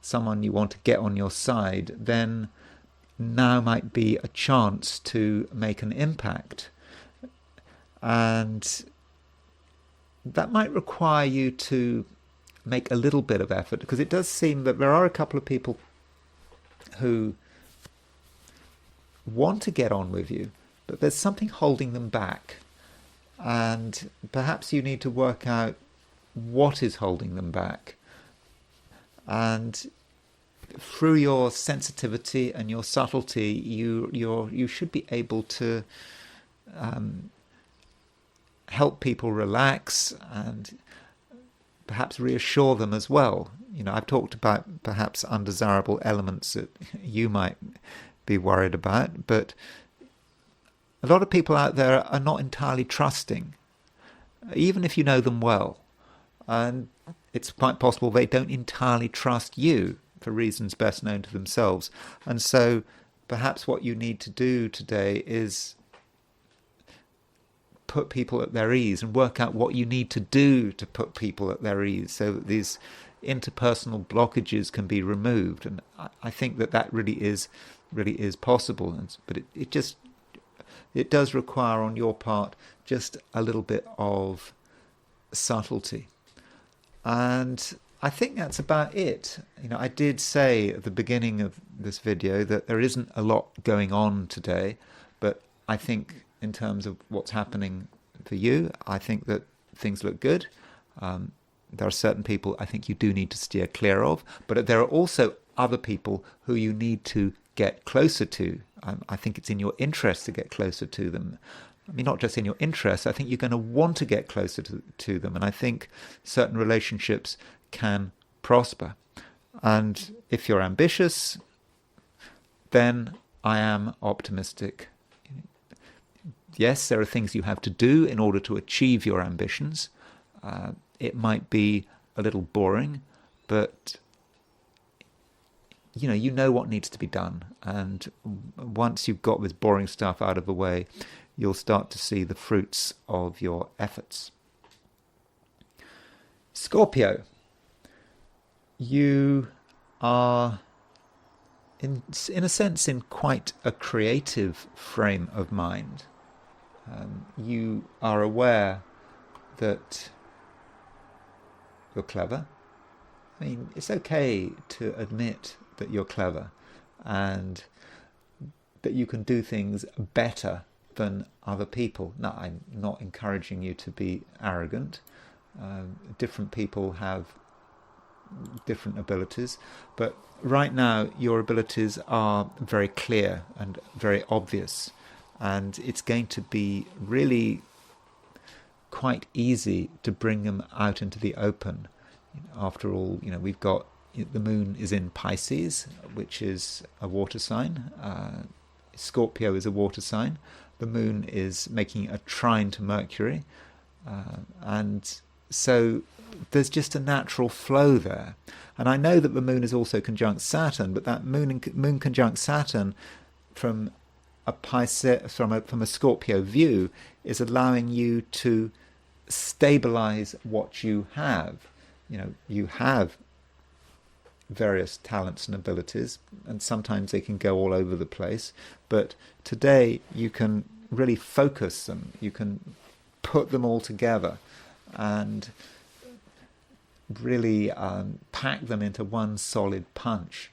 someone you want to get on your side, then now might be a chance to make an impact. And that might require you to make a little bit of effort, because it does seem that there are a couple of people who want to get on with you, but there's something holding them back. And perhaps you need to work out what is holding them back. And through your sensitivity and your subtlety, you should be able to help people relax and perhaps reassure them as well. I've talked about perhaps undesirable elements that you might be worried about, but a lot of people out there are not entirely trusting, even if you know them well. And it's quite possible they don't entirely trust you for reasons best known to themselves. And so perhaps what you need to do today is put people at their ease and work out what you need to do to put people at their ease so that these interpersonal blockages can be removed. And I think that really is possible. But it does require on your part just a little bit of subtlety. And I think that's about it. I did say at the beginning of this video that there isn't a lot going on today, but I think in terms of what's happening for you, I think that things look good. There are certain people I think you do need to steer clear of, but there are also other people who you need to get closer to. I think it's in your interest to get closer to them. I mean, not just in your interest, I think you're going to want to get closer to them. And I think certain relationships can prosper. And if you're ambitious, then I am optimistic. Yes, there are things you have to do in order to achieve your ambitions. It might be a little boring, but you know what needs to be done. And once you've got this boring stuff out of the way, you'll start to see the fruits of your efforts. Scorpio, you are in a sense in quite a creative frame of mind. You are aware that you're clever. I mean, it's okay to admit that you're clever and that you can do things better than other people. Now, I'm not encouraging you to be arrogant. Different people have different abilities, but right now your abilities are very clear and very obvious, and it's going to be really quite easy to bring them out into the open. After all, we've got the moon is in Pisces, which is a water sign. Scorpio is a water sign. The moon is making a trine to Mercury, and so there's just a natural flow there. And I know that the moon is also conjunct Saturn, but that moon conjunct Saturn from a Scorpio view is allowing you to stabilize what you have. You have various talents and abilities, and sometimes they can go all over the place, but today you can really focus them, you can put them all together, and really pack them into one solid punch.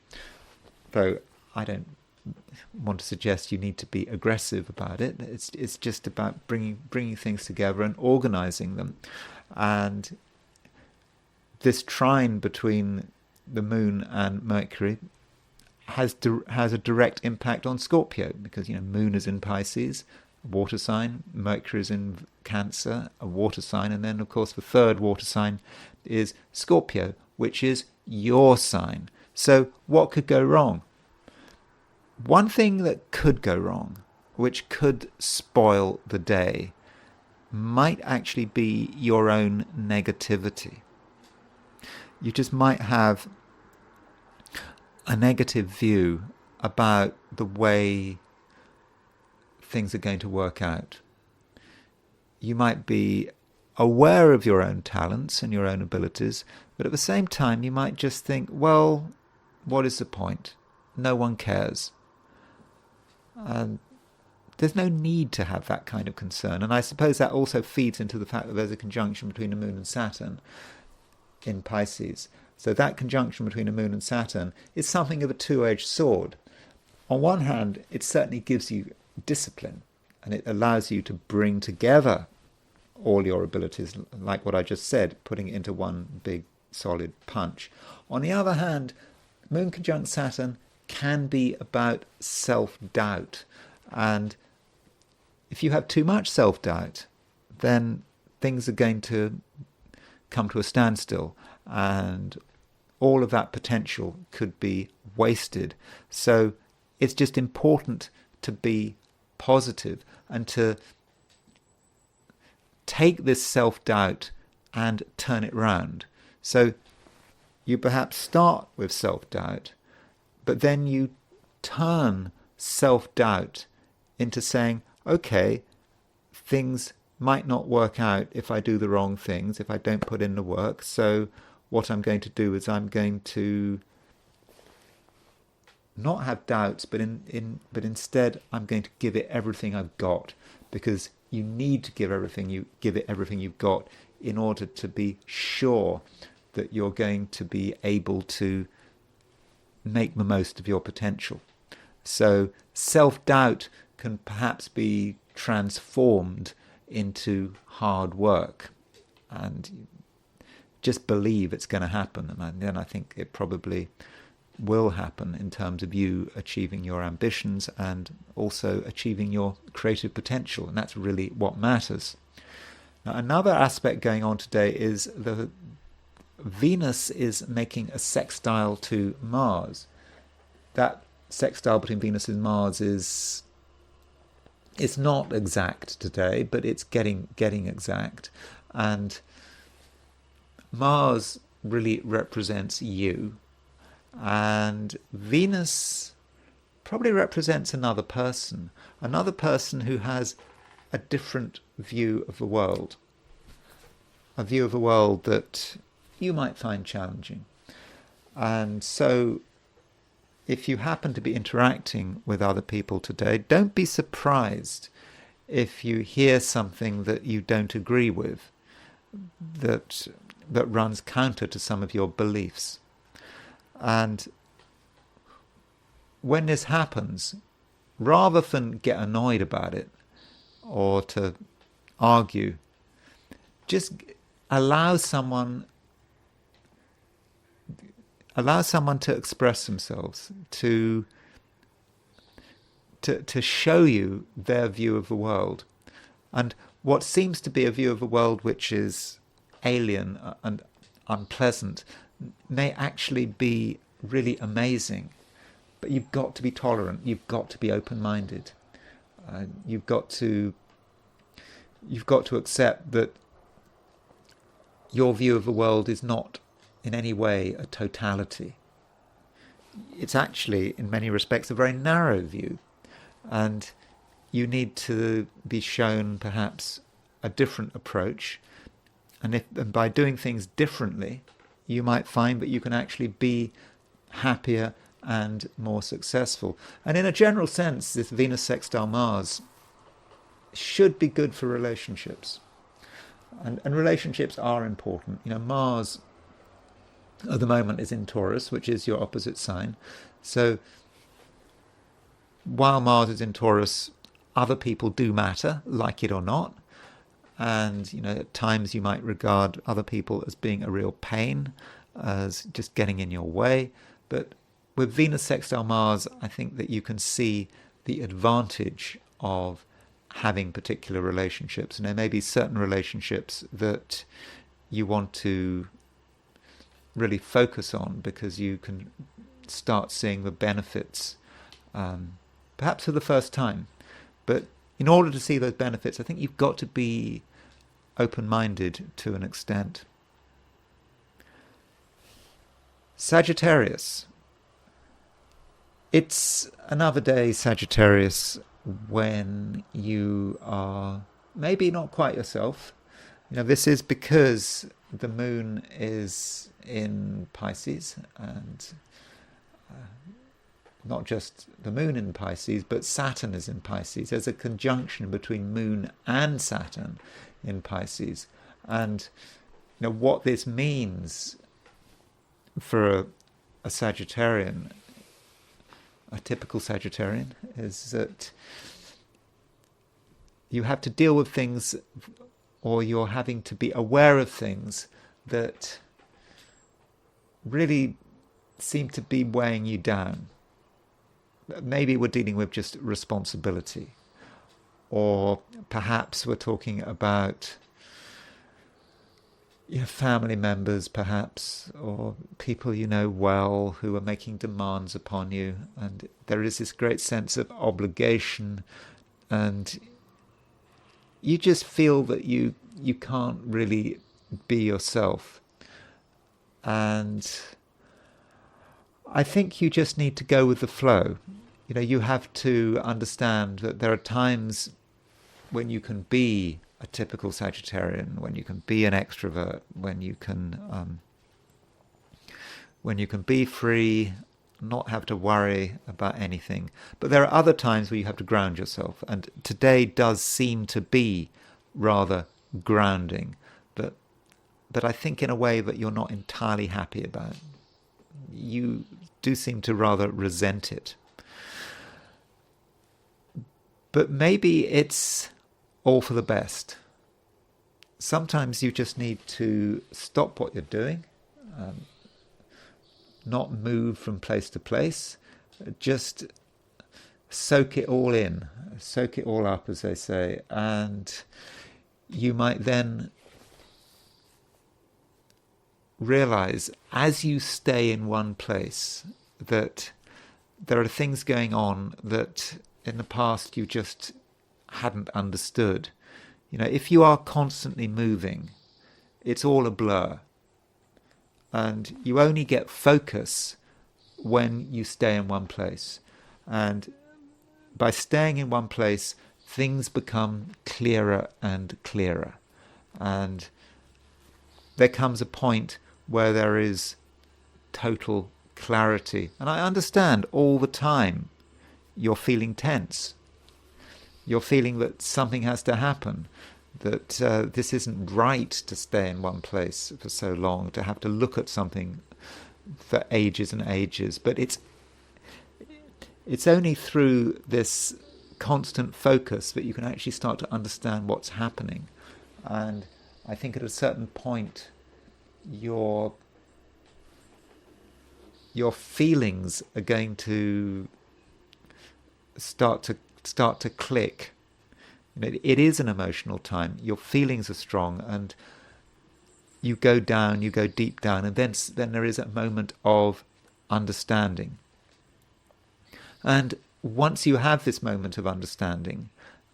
Though I don't want to suggest you need to be aggressive about it. It's just about bringing things together and organizing them. And this trine between the moon and Mercury has a direct impact on Scorpio, because moon is in Pisces, a water sign, Mercury is in Cancer, a water sign, and then of course the third water sign is Scorpio, which is your sign. So what could go wrong? One thing that could go wrong, which could spoil the day, might actually be your own negativity. You just might have a negative view about the way things are going to work out. You might be aware of your own talents and your own abilities, but at the same time you might just think, well, what is the point? No one cares. And there's no need to have that kind of concern. And I suppose that also feeds into the fact that there's a conjunction between the moon and Saturn in Pisces. So that conjunction between the moon and Saturn is something of a two-edged sword. On one hand, it certainly gives you discipline, and it allows you to bring together all your abilities, like what I just said, putting it into one big solid punch. On the other hand, moon conjunct Saturn can be about self-doubt. And if you have too much self-doubt, then things are going to come to a standstill, and all of that potential could be wasted. So it's just important to be positive and to take this self-doubt and turn it round. So you perhaps start with self-doubt, but then you turn self-doubt into saying, okay, things might not work out if I do the wrong things, if I don't put in the work. So what I'm going to do is I'm going to not have doubts, but instead I'm going to give it everything I've got, because you need to give it everything you've got in order to be sure that you're going to be able to make the most of your potential. So self-doubt can perhaps be transformed into hard work, and just believe it's going to happen, and then I think it probably will happen in terms of you achieving your ambitions and also achieving your creative potential, and that's really what matters. Now, another aspect going on today is the Venus is making a sextile to Mars. That sextile between Venus and Mars is not exact today, but it's getting exact. And Mars really represents you, and Venus probably represents another person who has a different view of the world, a view of the world that you might find challenging. And so if you happen to be interacting with other people today, don't be surprised if you hear something that you don't agree with, that runs counter to some of your beliefs. And when this happens, rather than get annoyed about it or to argue, just allow someone to express themselves, to show you their view of the world. And what seems to be a view of the world which is alien and unpleasant may actually be really amazing. But you've got to be tolerant, you've got to be open-minded. You've got to accept that your view of the world is not in any way a totality. It's actually, in many respects, a very narrow view. And you need to be shown perhaps a different approach. And by doing things differently, you might find that you can actually be happier and more successful. And in a general sense, this Venus sextile Mars should be good for relationships. And relationships are important. Mars at the moment is in Taurus, which is your opposite sign. So while Mars is in Taurus, other people do matter, like it or not. And, at times you might regard other people as being a real pain, as just getting in your way. But with Venus sextile Mars, I think that you can see the advantage of having particular relationships. And there may be certain relationships that you want to really focus on because you can start seeing the benefits, perhaps for the first time. But in order to see those benefits, I think you've got to be open-minded to an extent. Sagittarius. It's another day, Sagittarius, when you are maybe not quite yourself. This is because the moon is in Pisces, and not just the moon in Pisces, but Saturn is in Pisces. There's a conjunction between moon and Saturn in Pisces. And what this means for a Sagittarian, a typical Sagittarian, is that you have to deal with things, or you're having to be aware of things that really seem to be weighing you down. Maybe we're dealing with just responsibility, or perhaps we're talking about family members, perhaps, or people you know well who are making demands upon you, and there is this great sense of obligation, and you just feel that you can't really be yourself. And I think you just need to go with the flow. You have to understand that there are times when you can be a typical Sagittarian, when you can be an extrovert, when you can be free, not have to worry about anything. But there are other times where you have to ground yourself, and today does seem to be rather grounding, but I think in a way that you're not entirely happy about. You do seem to rather resent it. But maybe it's all for the best. Sometimes you just need to stop what you're doing, not move from place to place, just soak it all in, soak it all up, as they say, and you might then realize, as you stay in one place, that there are things going on that in the past you just hadn't understood. If you are constantly moving, it's all a blur. And you only get focus when you stay in one place. And by staying in one place, things become clearer and clearer. And there comes a point where there is total clarity. And I understand all the time you're feeling tense. You're feeling that something has to happen, that this isn't right to stay in one place for so long, to have to look at something for ages and ages. But it's only through this constant focus that you can actually start to understand what's happening. And I think at a certain point, your feelings are going to start to click. It is an emotional time. Your feelings are strong, and you go down, you go deep down, and then there is a moment of understanding. And once you have this moment of understanding,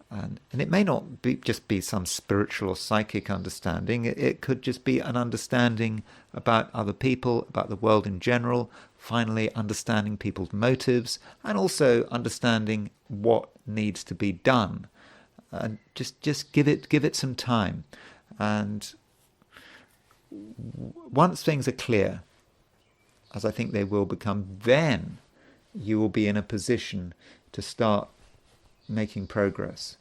and it may not just be some spiritual or psychic understanding, it could just be an understanding about other people, about the world in general, finally understanding people's motives, and also understanding what needs to be done. And just give it some time. And once things are clear, as I think they will become, then you will be in a position to start making progress.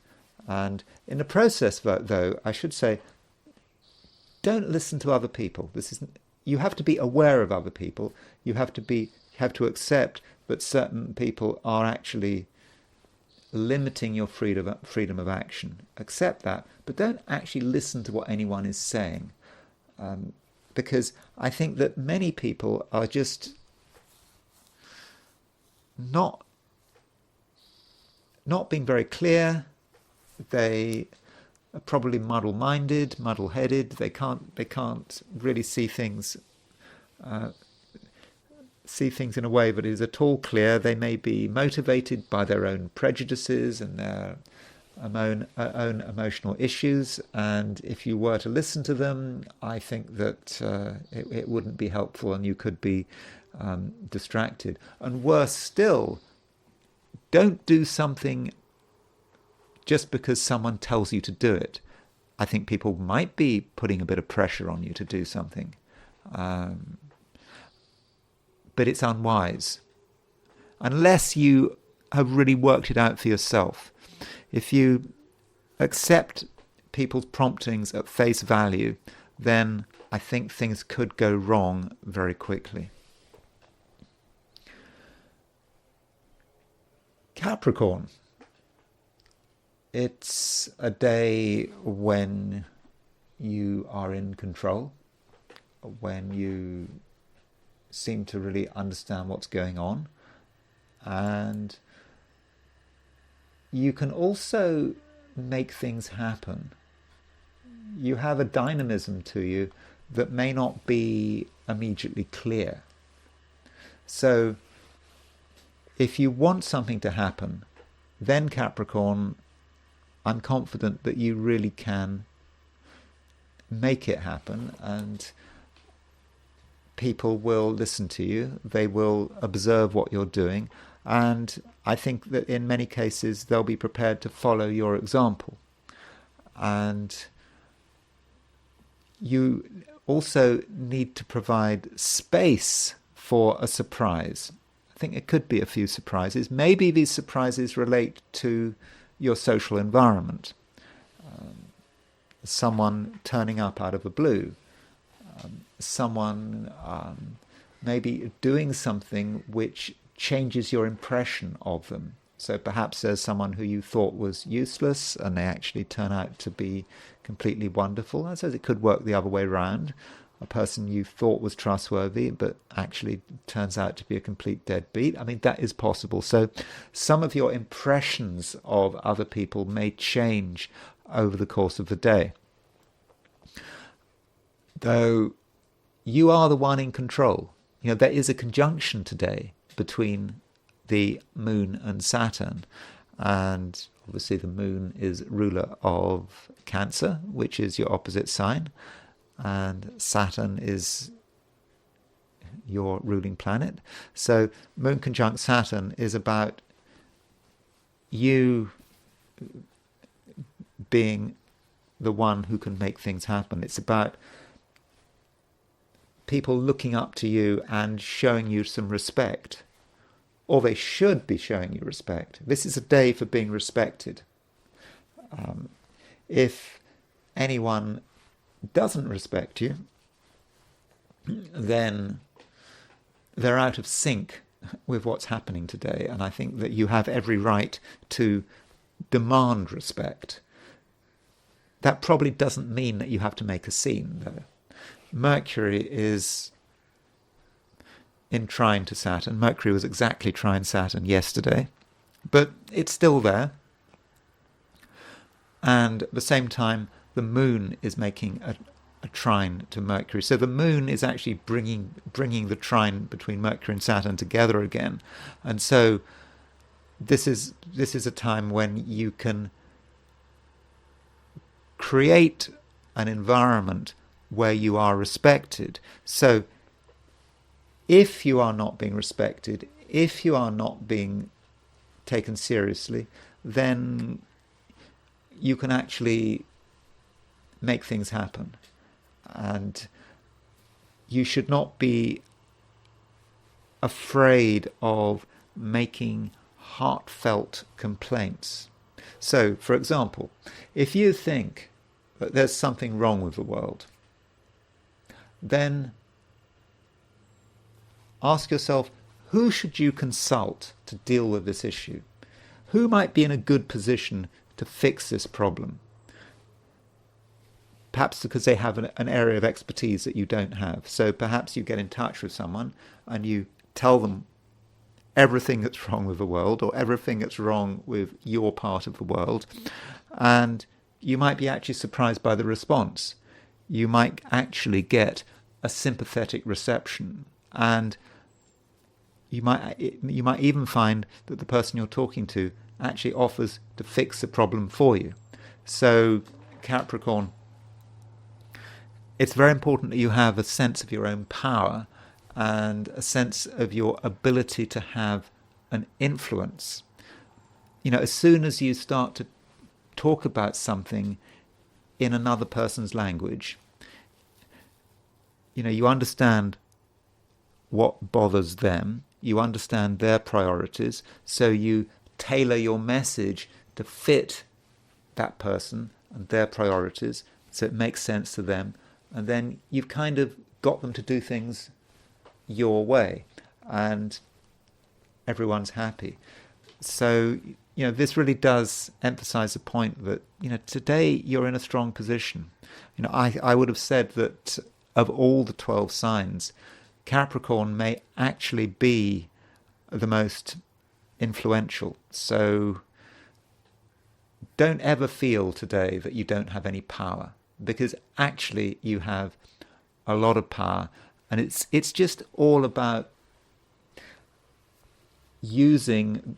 And in the process, though, I should say, don't listen to other people. This is, you have to be aware of other people. You have to accept that certain people are actually limiting your freedom of action. Accept that, but don't actually listen to what anyone is saying, because I think that many people are just not being very clear. They are probably muddle-minded, muddle-headed. They can't really see things in a way that is at all clear. They may be motivated by their own prejudices and their own emotional issues, and if you were to listen to them, I think that it wouldn't be helpful, and you could be distracted. And worse still, don't do something just because someone tells you to do it. I think people might be putting a bit of pressure on you to do something, but it's unwise unless you have really worked it out for yourself. If you accept people's promptings at face value, then I think things could go wrong very quickly. Capricorn. It's a day when you are in control, when you seem to really understand what's going on, and you can also make things happen. You have a dynamism to you that may not be immediately clear. So if you want something to happen, then Capricorn, I'm confident that you really can make it happen, and people will listen to you. They will observe what you're doing, and I think that in many cases they'll be prepared to follow your example. And you also need to provide space for a surprise. I think it could be a few surprises. Maybe these surprises relate to your social environment. Someone turning up out of the blue. Someone maybe doing something which changes your impression of them. So perhaps there's someone who you thought was useless and they actually turn out to be completely wonderful. I suppose it could work the other way around. A person you thought was trustworthy but actually turns out to be a complete deadbeat. I mean, that is possible. So some of your impressions of other people may change over the course of the day. Though you are the one in control. You know, there is a conjunction today between the moon and Saturn, and obviously the moon is ruler of Cancer, which is your opposite sign, and Saturn is your ruling planet. So moon conjunct Saturn is about you being the one who can make things happen. It's about people looking up to you and showing you some respect, or they should be showing you respect. This is a day for being respected. If anyone doesn't respect you, then they're out of sync with what's happening today, and I think that you have every right to demand respect. That probably doesn't mean that you have to make a scene, though. Mercury is in trine to Saturn. Mercury was exactly trine Saturn yesterday, but it's still there. And at the same time, the moon is making a trine to Mercury. So the moon is actually bringing the trine between Mercury and Saturn together again. And so this is a time when you can create an environment where you are respected. So if you are not being respected, if you are not being taken seriously, then you can actually make things happen. And you should not be afraid of making heartfelt complaints. So, for example, if you think that there's something wrong with the world, then ask yourself, who should you consult to deal with this issue? Who might be in a good position to fix this problem? Perhaps because they have an area of expertise that you don't have. So perhaps you get in touch with someone and you tell them everything that's wrong with the world, or everything that's wrong with your part of the world, and you might be actually surprised by the response. You might actually get a sympathetic reception, and you might even find that the person you're talking to actually offers to fix the problem for you. So, Capricorn, it's very important that you have a sense of your own power and a sense of your ability to have an influence. As soon as you start to talk about something in another person's language, you understand what bothers them, you understand their priorities, so you tailor your message to fit that person and their priorities, so it makes sense to them, and then you've kind of got them to do things your way, and everyone's happy. So, this really does emphasize the point that, today you're in a strong position. I would have said that of all the 12 signs, Capricorn may actually be the most influential. So don't ever feel today that you don't have any power, because actually you have a lot of power. And it's just all about using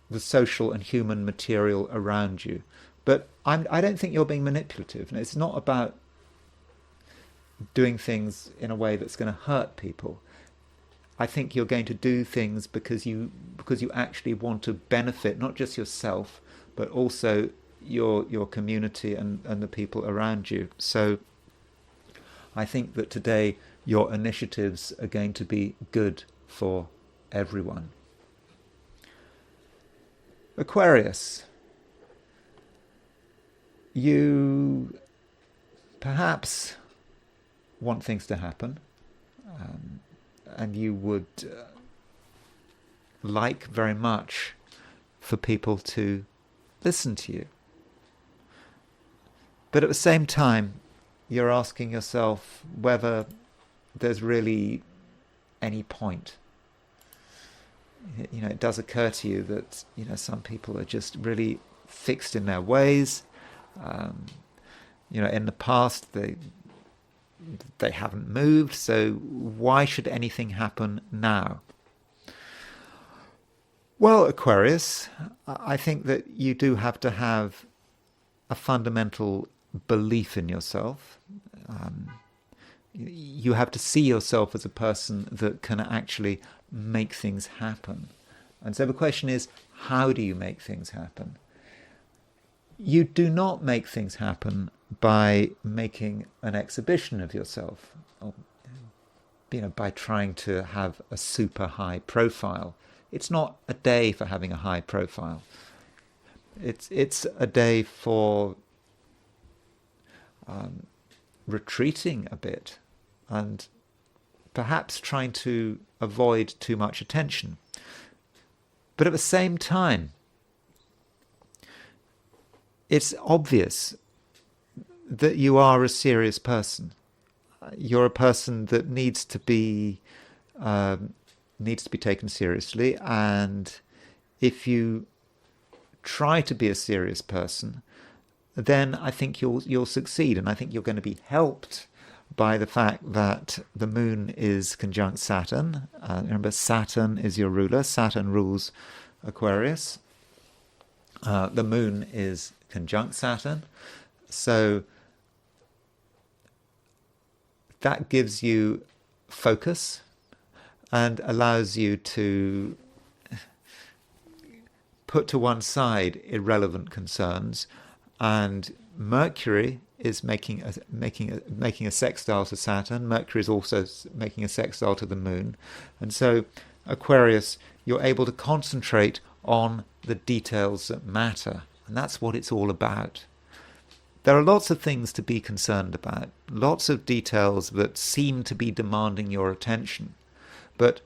the social and human material around you. But I don't think you're being manipulative. And it's not about doing things in a way that's going to hurt people. I think you're going to do things because you actually want to benefit not just yourself, but also your community and the people around you. So I think that today your initiatives are going to be good for everyone. Aquarius, you perhaps want things to happen, and you would like very much for people to listen to you. But at the same time, you're asking yourself whether there's really any point. It does occur to you that, some people are just really fixed in their ways. In the past, they haven't moved, so why should anything happen now? Well, Aquarius, I think that you do have to have a fundamental belief in yourself. You have to see yourself as a person that can actually make things happen. And so the question is, how do you make things happen? You do not make things happen by making an exhibition of yourself, or, by trying to have a super high profile. It's not a day for having a high profile. It's a day for retreating a bit and perhaps trying to avoid too much attention. But at the same time, it's obvious that you are a serious person. You're a person that needs to be taken seriously, and if you try to be a serious person, then I think you'll succeed, and I think you're going to be helped by the fact that the moon is conjunct Saturn. Remember, Saturn is your ruler. Saturn rules Aquarius. The moon is conjunct Saturn, so that gives you focus and allows you to put to one side irrelevant concerns. And Mercury is making a sextile to Saturn. Mercury is also making a sextile to the moon. And so Aquarius, you're able to concentrate on the details that matter. And that's what it's all about. there are lots of things to be concerned about, lots of details that seem to be demanding your attention. But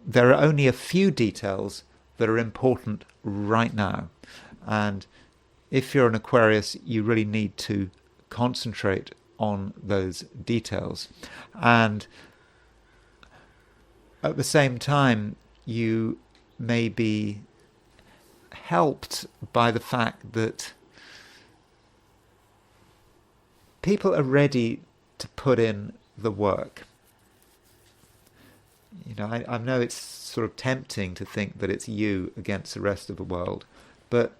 there are only a few details that are important right now. And if you're an Aquarius, you really need to concentrate on those details. And at the same time, you may be helped by the fact that people are ready to put in the work. I know it's sort of tempting to think that it's you against the rest of the world, but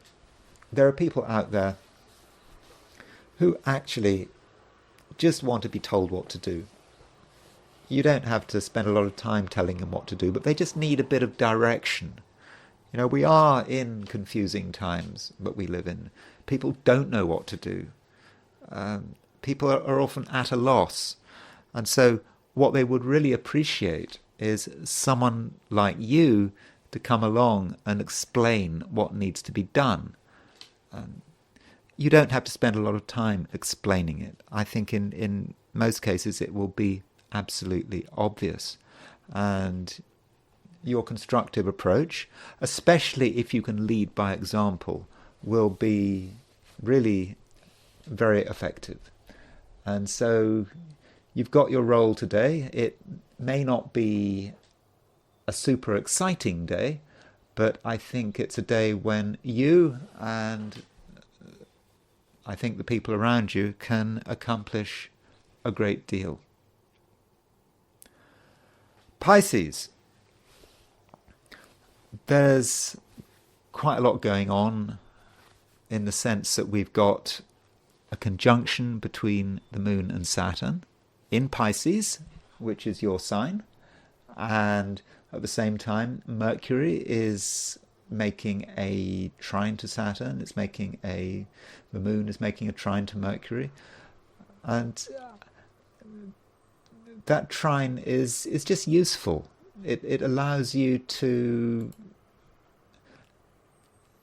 there are people out there who actually just want to be told what to do. You don't have to spend a lot of time telling them what to do, but they just need a bit of direction. We are in confusing times that we live in. People don't know what to do. People are often at a loss. And so what they would really appreciate is someone like you to come along and explain what needs to be done. You don't have to spend a lot of time explaining it. I think in most cases it will be absolutely obvious. And your constructive approach, especially if you can lead by example, will be really very effective. And so you've got your role today. It may not be a super exciting day, but I think it's a day when you and I think the people around you can accomplish a great deal. Pisces. There's quite a lot going on in the sense that we've got a conjunction between the Moon and Saturn in Pisces, which is your sign, and at the same time Mercury is making a trine to Saturn. The Moon is making a trine to Mercury, and that trine is just useful. It allows you to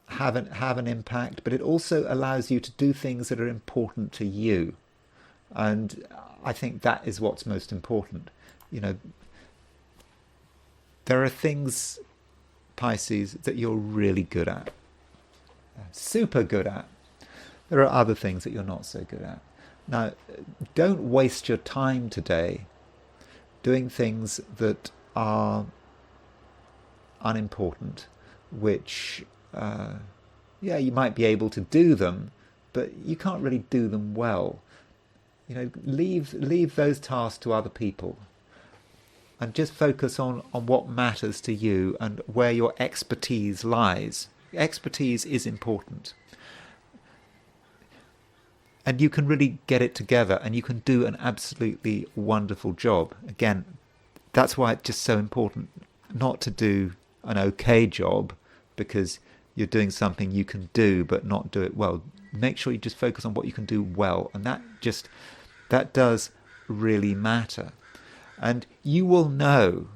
have an impact, but it also allows you to do things that are important to you. And I think that is what's most important. There are things, Pisces, that you're really good at, super good at. There are other things that you're not so good at. Now, don't waste your time today doing things that are unimportant, which you might be able to do them, but you can't really do them well. Leave those tasks to other people and just focus on what matters to you and where your expertise lies. Expertise is important. And you can really get it together and you can do an absolutely wonderful job. Again, that's why it's just so important not to do an okay job because you're doing something you can do but not do it well. Make sure you just focus on what you can do well, and that does really matter. And you will know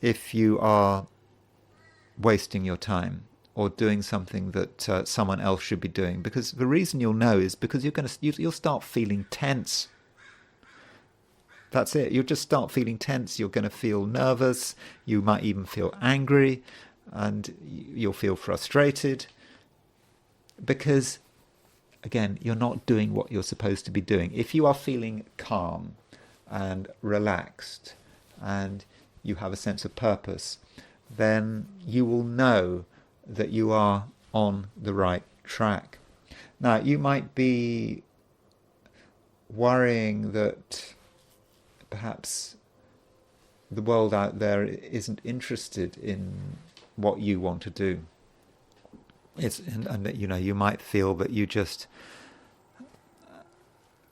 if you are wasting your time or doing something that someone else should be doing, because the reason you'll know is because you'll start feeling tense. That's it. You'll just start feeling tense. You're going to feel nervous. You might even feel angry, and you'll feel frustrated because, again, you're not doing what you're supposed to be doing. If you are feeling calm and relaxed and you have a sense of purpose, then you will know that you are on the right track. Now, you might be worrying that perhaps the world out there isn't interested in what you want to do. And you might feel that you just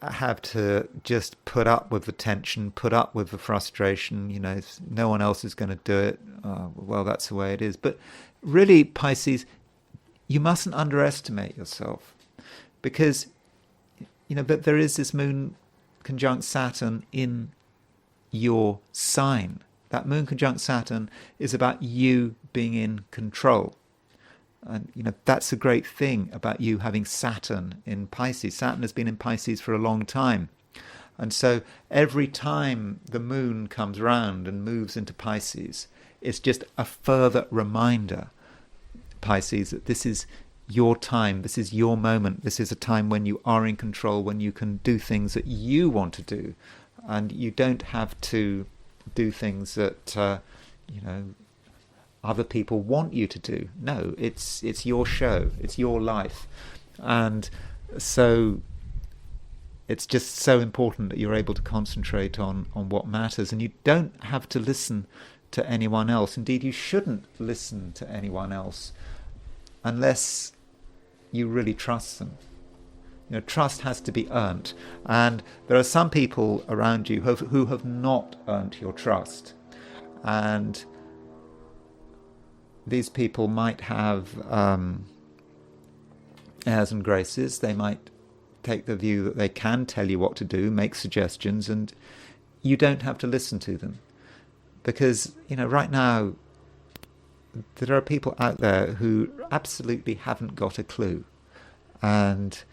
have to just put up with the tension, put up with the frustration. If no one else is going to do it, well, that's the way it is. But really, Pisces, you mustn't underestimate yourself, because but there is this Moon conjunct Saturn in your sign. That Moon conjunct Saturn is about you being in control. And that's a great thing about you having Saturn in Pisces. Saturn has been in Pisces for a long time. And so every time the moon comes round and moves into Pisces, it's just a further reminder, Pisces, that this is your time, this is your moment, this is a time when you are in control, when you can do things that you want to do, and you don't have to do things that other people want you to do. No, it's your show, it's your life. And so it's just so important that you're able to concentrate on what matters, and you don't have to listen to anyone else. Indeed, you shouldn't listen to anyone else unless you really trust them. Trust has to be earned, and there are some people around you who have not earned your trust, and these people might have airs and graces. They might take the view that they can tell you what to do, make suggestions, and you don't have to listen to them. Because, right now, there are people out there who absolutely haven't got a clue. And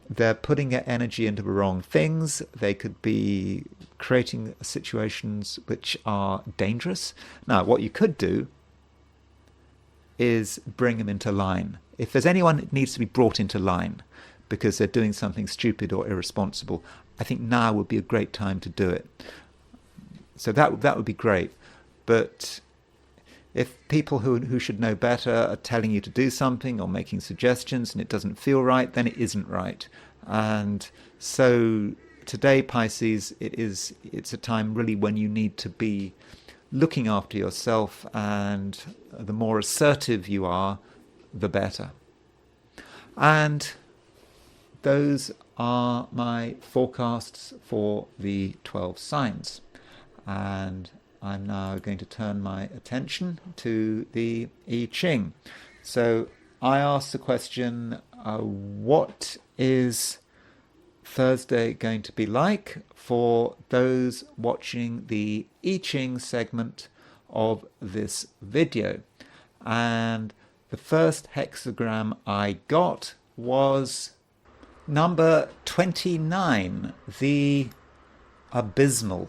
they're putting their energy into the wrong things. They could be creating situations which are dangerous. Now, what you could do is bring them into line. If there's anyone that needs to be brought into line because they're doing something stupid or irresponsible, I think now would be a great time to do it. So that would be great. But if people who should know better are telling you to do something or making suggestions and it doesn't feel right, then it isn't right. And so today, Pisces, it's a time really when you need to be looking after yourself, and the more assertive you are, the better. And those are my forecasts for the 12 signs. And I'm now going to turn my attention to the I Ching. So I asked the question, what is Thursday going to be like for those watching the I Ching segment of this video? And the first hexagram I got was number 29, the abysmal.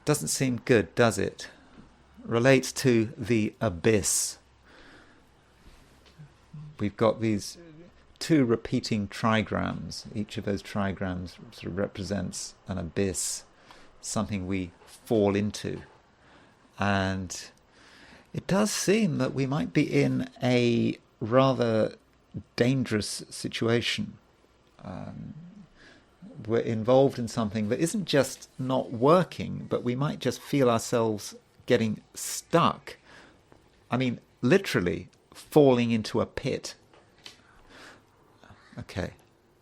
Doesn't seem good, does it? Relates to the abyss. We've got these two repeating trigrams. Each of those trigrams sort of represents an abyss, something we fall into. And it does seem that we might be in a rather dangerous situation. We're involved in something that isn't just not working, but we might just feel ourselves getting stuck. I mean, literally falling into a pit. Okay,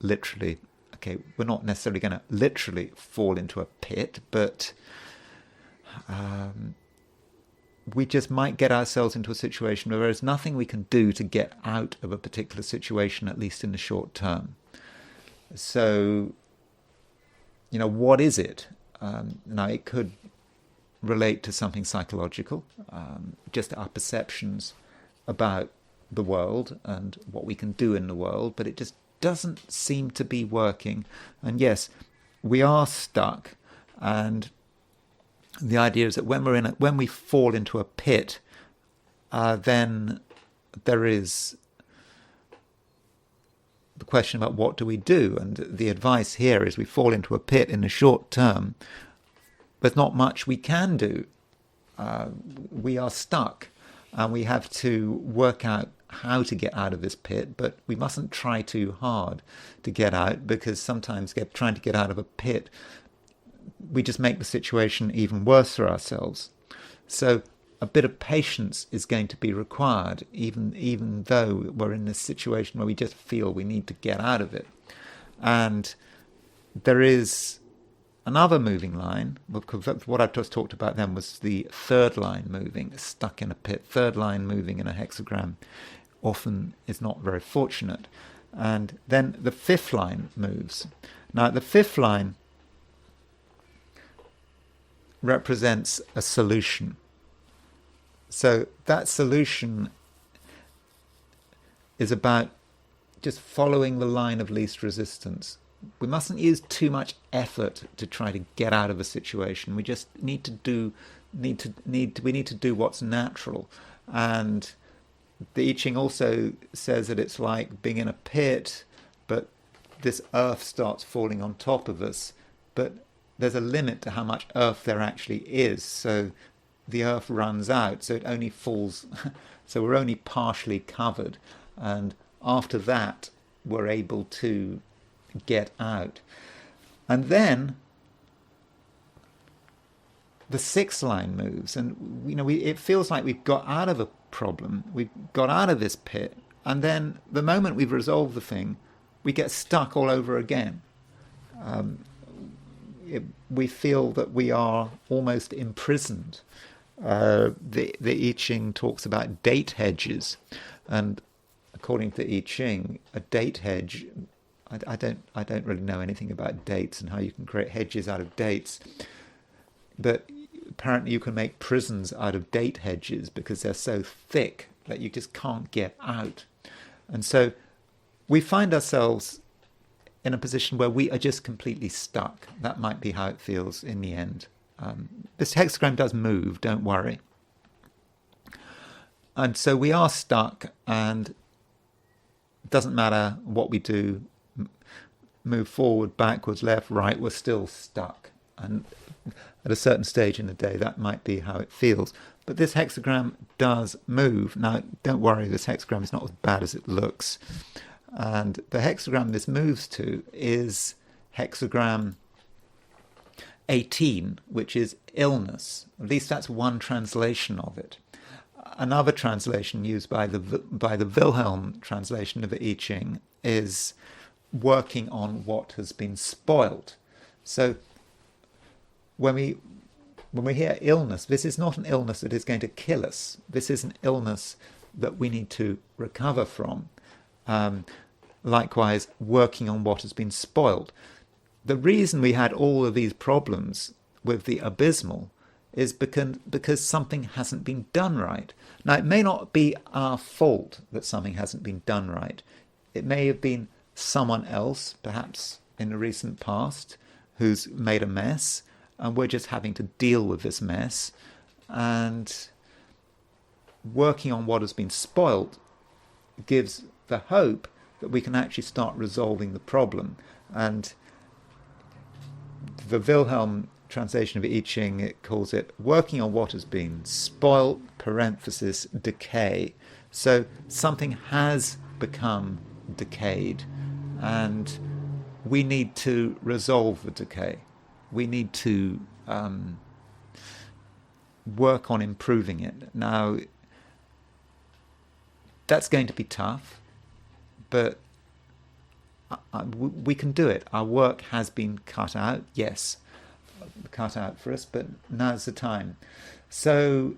literally. Okay, we're not necessarily going to literally fall into a pit, but we just might get ourselves into a situation where there's nothing we can do to get out of a particular situation, at least in the short term. So, what is it? Now, it could relate to something psychological, just our perceptions about the world and what we can do in the world, but it just doesn't seem to be working. And yes, we are stuck, and the idea is that when we fall into a pit, then there is the question about what do we do, and the advice here is we fall into a pit in the short term. There's not much we can do. We are stuck, and we have to work out how to get out of this pit, but we mustn't try too hard to get out, because sometimes trying to get out of a pit, we just make the situation even worse for ourselves. So a bit of patience is going to be required, even though we're in this situation where we just feel we need to get out of it. And there is another moving line. What I've just talked about then was the third line moving, stuck in a pit. Third line moving in a hexagram often is not very fortunate. And then the fifth line moves. Now, the fifth line represents a solution. So that solution is about just following the line of least resistance. We mustn't use too much effort to try to get out of a situation. We just need to do what's natural. And the I Ching also says that it's like being in a pit, but this earth starts falling on top of us. But there's a limit to how much earth there actually is. So the earth runs out, so it only falls. So we're only partially covered. And after that, we're able to get out. And then the sixth line moves, and it feels like we've got out of a problem, we've got out of this pit, and then the moment we've resolved the thing, we get stuck all over again. We feel that we are almost imprisoned. The I Ching talks about date hedges, and according to the I Ching, a date hedge, I don't really know anything about dates and how you can create hedges out of dates, but apparently you can make prisons out of date hedges because they're so thick that you just can't get out. And so we find ourselves in a position where we are just completely stuck. That might be how it feels in the end. This hexagram does move, don't worry. And so we are stuck, and it doesn't matter what we do, move forward, backwards, left, right, we're still stuck. And at a certain stage in the day, that might be how it feels. But this hexagram does move. Now, don't worry, this hexagram is not as bad as it looks. And the hexagram this moves to is hexagram 18, which is illness. At least that's one translation of it. Another translation used by the Wilhelm translation of the I Ching is working on what has been spoiled. So when we hear illness, this is not an illness that is going to kill us. This is an illness that we need to recover from. Likewise, working on what has been spoiled. The reason we had all of these problems with the abysmal is because something hasn't been done right. Now, it may not be our fault that something hasn't been done right. It may have been someone else, perhaps in the recent past, who's made a mess, and we're just having to deal with this mess. And working on what has been spoilt gives the hope that we can actually start resolving the problem. And the Wilhelm translation of I Ching, it calls it working on what has been spoilt, parenthesis, decay. So something has become decayed, and we need to resolve the decay. We need to work on improving it. Now, that's going to be tough, but we can do it. Our work has been cut out, yes, cut out for us, but now's the time. So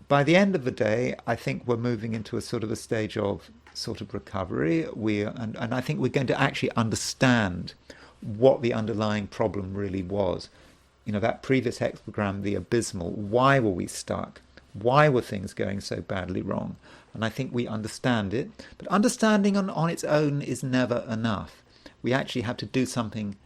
by the end of the day, I think we're moving into a sort of a stage of sort of recovery. And I think we're going to actually understand what the underlying problem really was. That previous hexagram, the abysmal, why were we stuck? Why were things going so badly wrong? And I think we understand it. But understanding on its own is never enough. We actually have to do something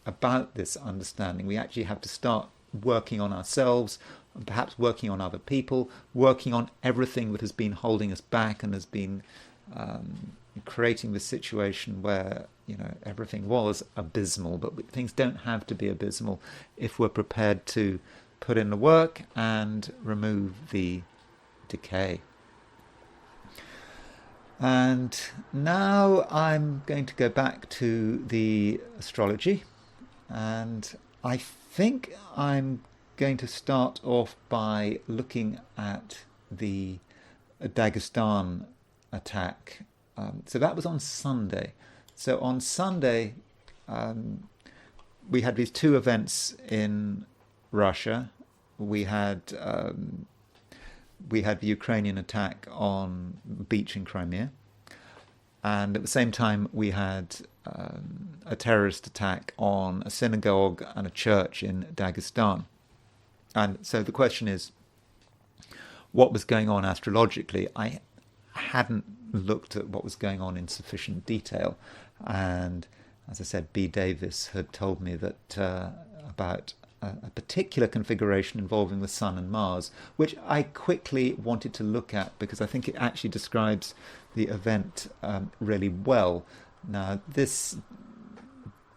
about this understanding. We actually have to start working on ourselves, and perhaps working on other people, working on everything that has been holding us back and has been creating this situation where everything was abysmal. But things don't have to be abysmal if we're prepared to put in the work and remove the decay. And now I'm going to go back to the astrology, and I think I'm going to start off by looking at the Dagestan attack. So that was on Sunday. So on Sunday, we had these two events in Russia. We had the Ukrainian attack on the beach in Crimea, and at the same time we had a terrorist attack on a synagogue and a church in Dagestan. And so the question is, what was going on astrologically? I hadn't looked at what was going on in sufficient detail. And as I said, B. Davis had told me that about a particular configuration involving the Sun and Mars, which I quickly wanted to look at because I think it actually describes the event really well. Now, this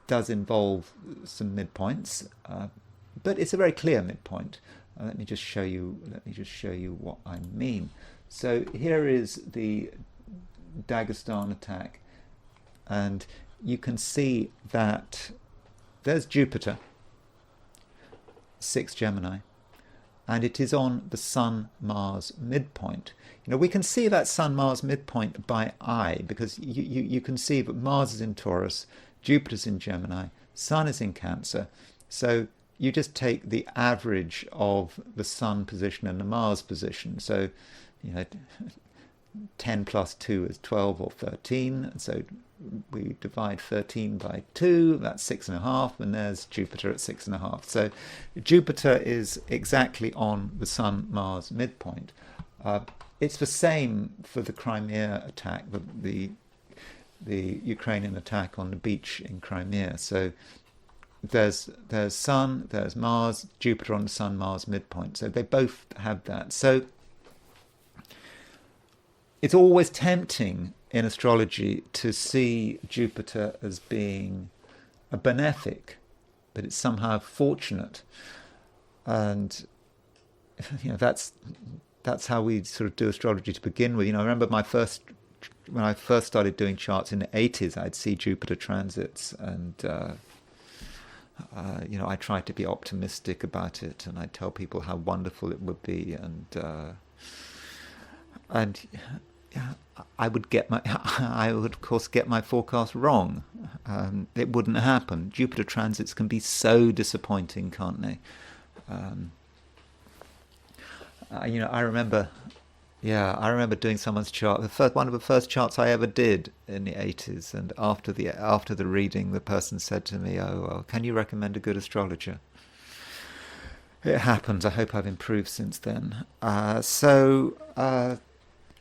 does involve some midpoints, but it's a very clear midpoint. Let me just show you. Let me just show you what I mean. So here is the Dagestan attack, and you can see that there's Jupiter, 6 Gemini, and it is on the Sun-Mars midpoint. You know, we can see that Sun-Mars midpoint by eye because you can see that Mars is in Taurus, Jupiter's in Gemini, Sun is in Cancer. So you just take the average of the Sun position and the Mars position. So, you know, 10 plus 2 is 12 or 13. So we divide 13 by 2, that's 6.5, and there's Jupiter at 6.5. So Jupiter is exactly on the Sun-Mars midpoint. It's the same for the Crimea attack, the Ukrainian attack on the beach in Crimea. So there's Sun, there's Mars, Jupiter on the Sun-Mars midpoint. So they both have that. So it's always tempting in astrology to see Jupiter as being a benefic, but it's somehow fortunate. And you know, that's how we sort of do astrology to begin with. You know, I remember when I first started doing charts in the 80s, I'd see Jupiter transits, and you know, I tried to be optimistic about it, and I'd tell people how wonderful it would be, and yeah, I would of course get my forecast wrong. It wouldn't happen. Jupiter transits can be so disappointing, can't they? You know, I remember doing someone's chart. One of the first charts I ever did in the 80s, and after the reading, the person said to me, "Oh, well, can you recommend a good astrologer?" It happens. I hope I've improved since then.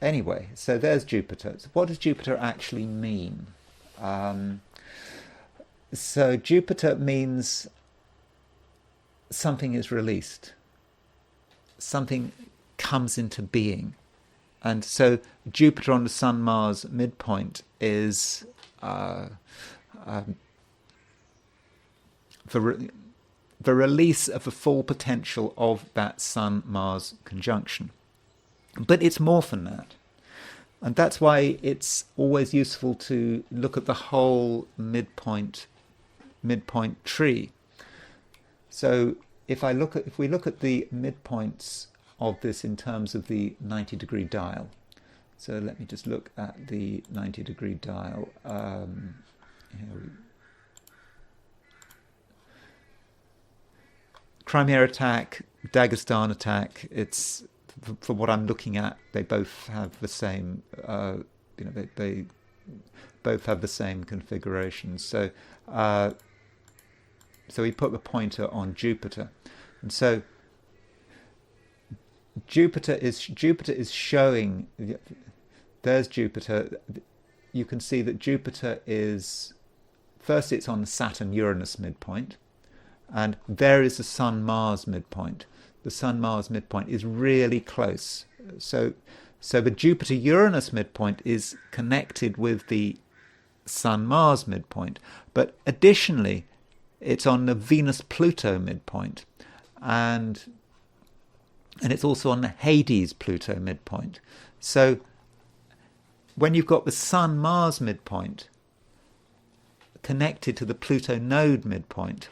Anyway, so there's Jupiter. So what does Jupiter actually mean? So Jupiter means something is released. Something comes into being. And so Jupiter on the Sun-Mars midpoint is the release of the full potential of that Sun-Mars conjunction. But it's more than that. And that's why it's always useful to look at the whole midpoint tree. So if we look at the midpoints of this in terms of the 90-degree dial. So let me just look at the 90-degree dial. Crimea attack, Dagestan attack, it's, from what I'm looking at, they both have the same, they both have the same configuration. So we put the pointer on Jupiter, and so Jupiter is showing. There's Jupiter. You can see that Jupiter is first. It's on the Saturn-Uranus midpoint, and there is the Sun-Mars midpoint. The Sun-Mars midpoint is really close. So the Jupiter-Uranus midpoint is connected with the Sun-Mars midpoint. But additionally, it's on the Venus-Pluto midpoint. And it's also on the Hades-Pluto midpoint. So when you've got the Sun-Mars midpoint connected to the Pluto node midpoint,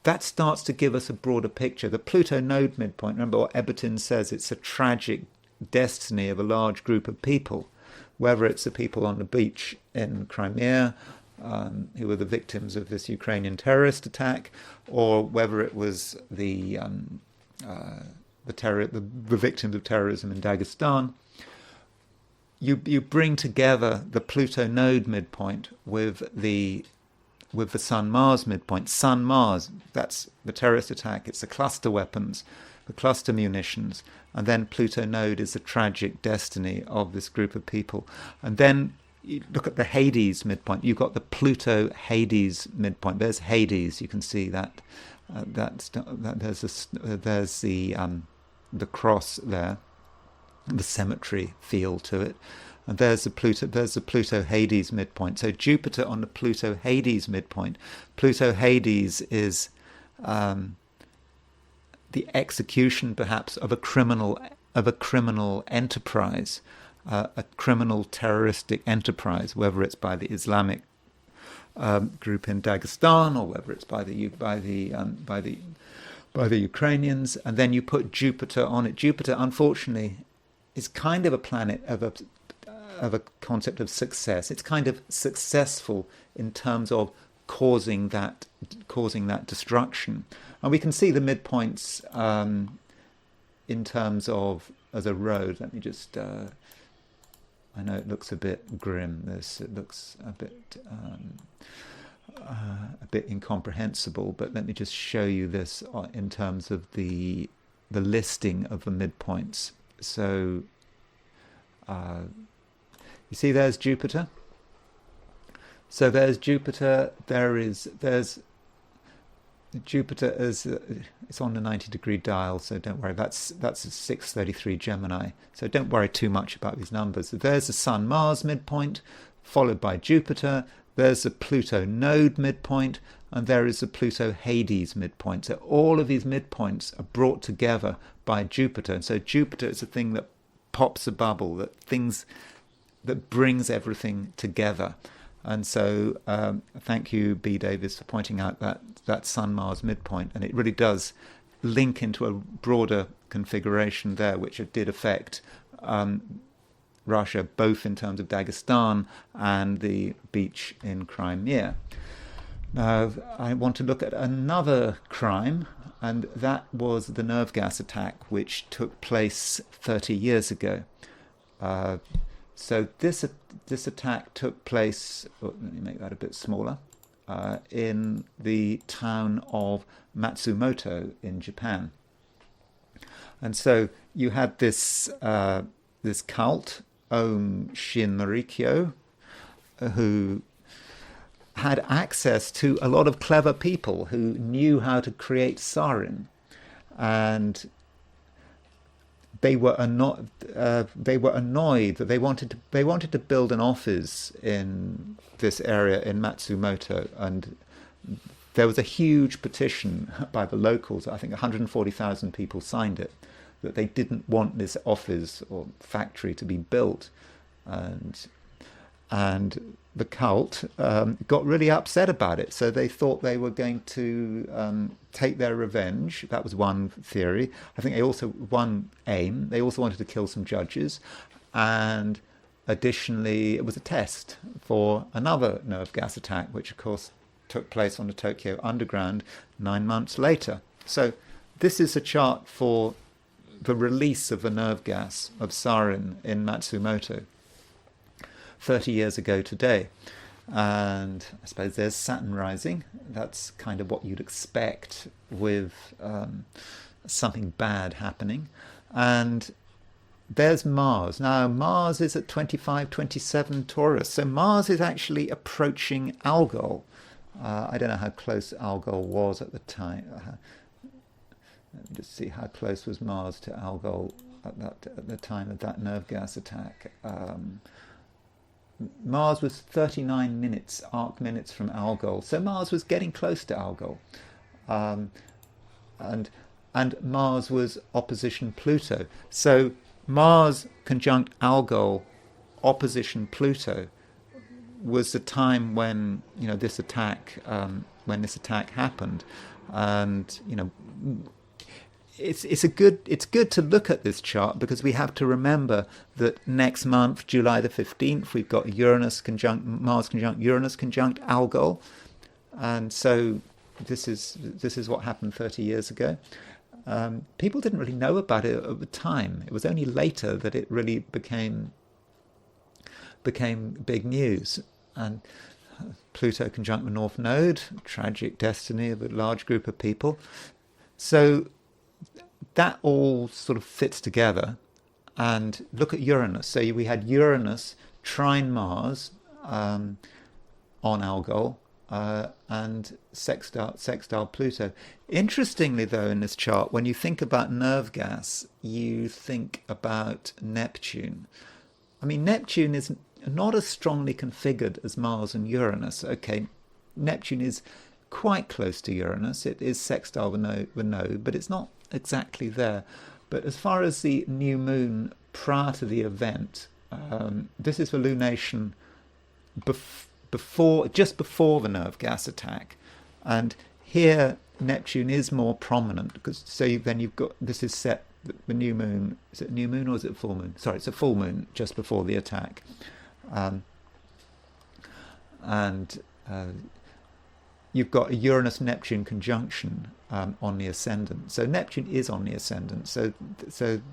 that starts to give us a broader picture. The Pluto node midpoint, remember what Eberton says, it's a tragic destiny of a large group of people, whether it's the people on the beach in Crimea, who were the victims of this Ukrainian terrorist attack, or whether it was the victims of terrorism in Dagestan. You bring together the Pluto node midpoint with the Sun-Mars midpoint. Sun-Mars, that's the terrorist attack, it's the cluster weapons. the cluster munitions. And then Pluto node is the tragic destiny of this group of people. And then you look at the Hades midpoint. You've got the Pluto Hades midpoint. There's Hades. You can see that. There's the cross there, the cemetery feel to it. And there's the Pluto Hades midpoint. So Jupiter on the Pluto Hades midpoint. Pluto Hades is the execution, perhaps, of a criminal enterprise, a criminal terroristic enterprise, whether it's by the Islamic group in Dagestan or whether it's by the Ukrainians. And then you put Jupiter on it. Jupiter, unfortunately, is kind of a planet of a concept of success. It's kind of successful in terms of causing that destruction. And we can see the midpoints in terms of as a road. Let me just. I know it looks a bit grim. It looks a bit incomprehensible. But let me just show you this in terms of the listing of the midpoints. So. You see, there's Jupiter. So there's Jupiter. There's Jupiter as it's on the 90-degree dial. So don't worry. That's a 633 Gemini. So don't worry too much about these numbers. So there's the Sun Mars midpoint, followed by Jupiter. There's the Pluto node midpoint, and there is the Pluto Hades midpoint. So all of these midpoints are brought together by Jupiter. And so Jupiter is the thing that pops a bubble, that brings everything together. And so thank you, B. Davis, for pointing out that Sun-Mars midpoint. And it really does link into a broader configuration there, which it did affect Russia, both in terms of Dagestan and the beach in Crimea. Now, I want to look at another crime, and that was the nerve gas attack, which took place 30 years ago. So this attack took place, let me make that a bit smaller, in the town of Matsumoto in Japan. And so you had this cult, Om Shinrikyo, who had access to a lot of clever people who knew how to create sarin, and they were annoyed that they wanted to build an office in this area in Matsumoto, and there was a huge petition by the locals. I think 140,000 people signed it, that they didn't want this office or factory to be built, and the cult got really upset about it. So they thought they were going to take their revenge. That was one theory. I think they also, one aim, they also wanted to kill some judges. And additionally, it was a test for another nerve gas attack, which of course took place on the Tokyo Underground 9 months later. So this is a chart for the release of the nerve gas of sarin in Matsumoto 30 years ago today. And I suppose there's Saturn rising. That's kind of what you'd expect with something bad happening. And there's Mars. Now, Mars is at 25, 27 Taurus. So Mars is actually approaching Algol. I don't know how close Algol was at the time. Let me just see, how close was Mars to Algol at the time of that nerve gas attack. Mars was 39 arc minutes from Algol, so Mars was getting close to Algol, and Mars was opposition Pluto. So Mars conjunct Algol, opposition Pluto, was the time when this attack happened, and It's good to look at this chart, because we have to remember that next month, July the 15th, we've got Mars conjunct Uranus conjunct Algol, and so this is what happened 30 years ago. People didn't really know about it at the time. It was only later that it really became big news. And Pluto conjunct the North Node, tragic destiny of a large group of people. So that all sort of fits together. And look at Uranus. So we had Uranus trine Mars on Algol and sextile Pluto. Interestingly, though, in this chart, when you think about nerve gas, you think about Neptune. I mean, Neptune is not as strongly configured as Mars and Uranus. Okay, Neptune is quite close to Uranus. It is sextile with node, but it's not exactly there. But as far as the new moon prior to the event, this is for lunation just before the nerve gas attack, and here Neptune is more prominent because then you've got this is set the new moon. Is it a new moon or is it a full moon? Sorry, it's a full moon just before the attack, and you've got a Uranus-Neptune conjunction on the ascendant. So Neptune is on the ascendant. So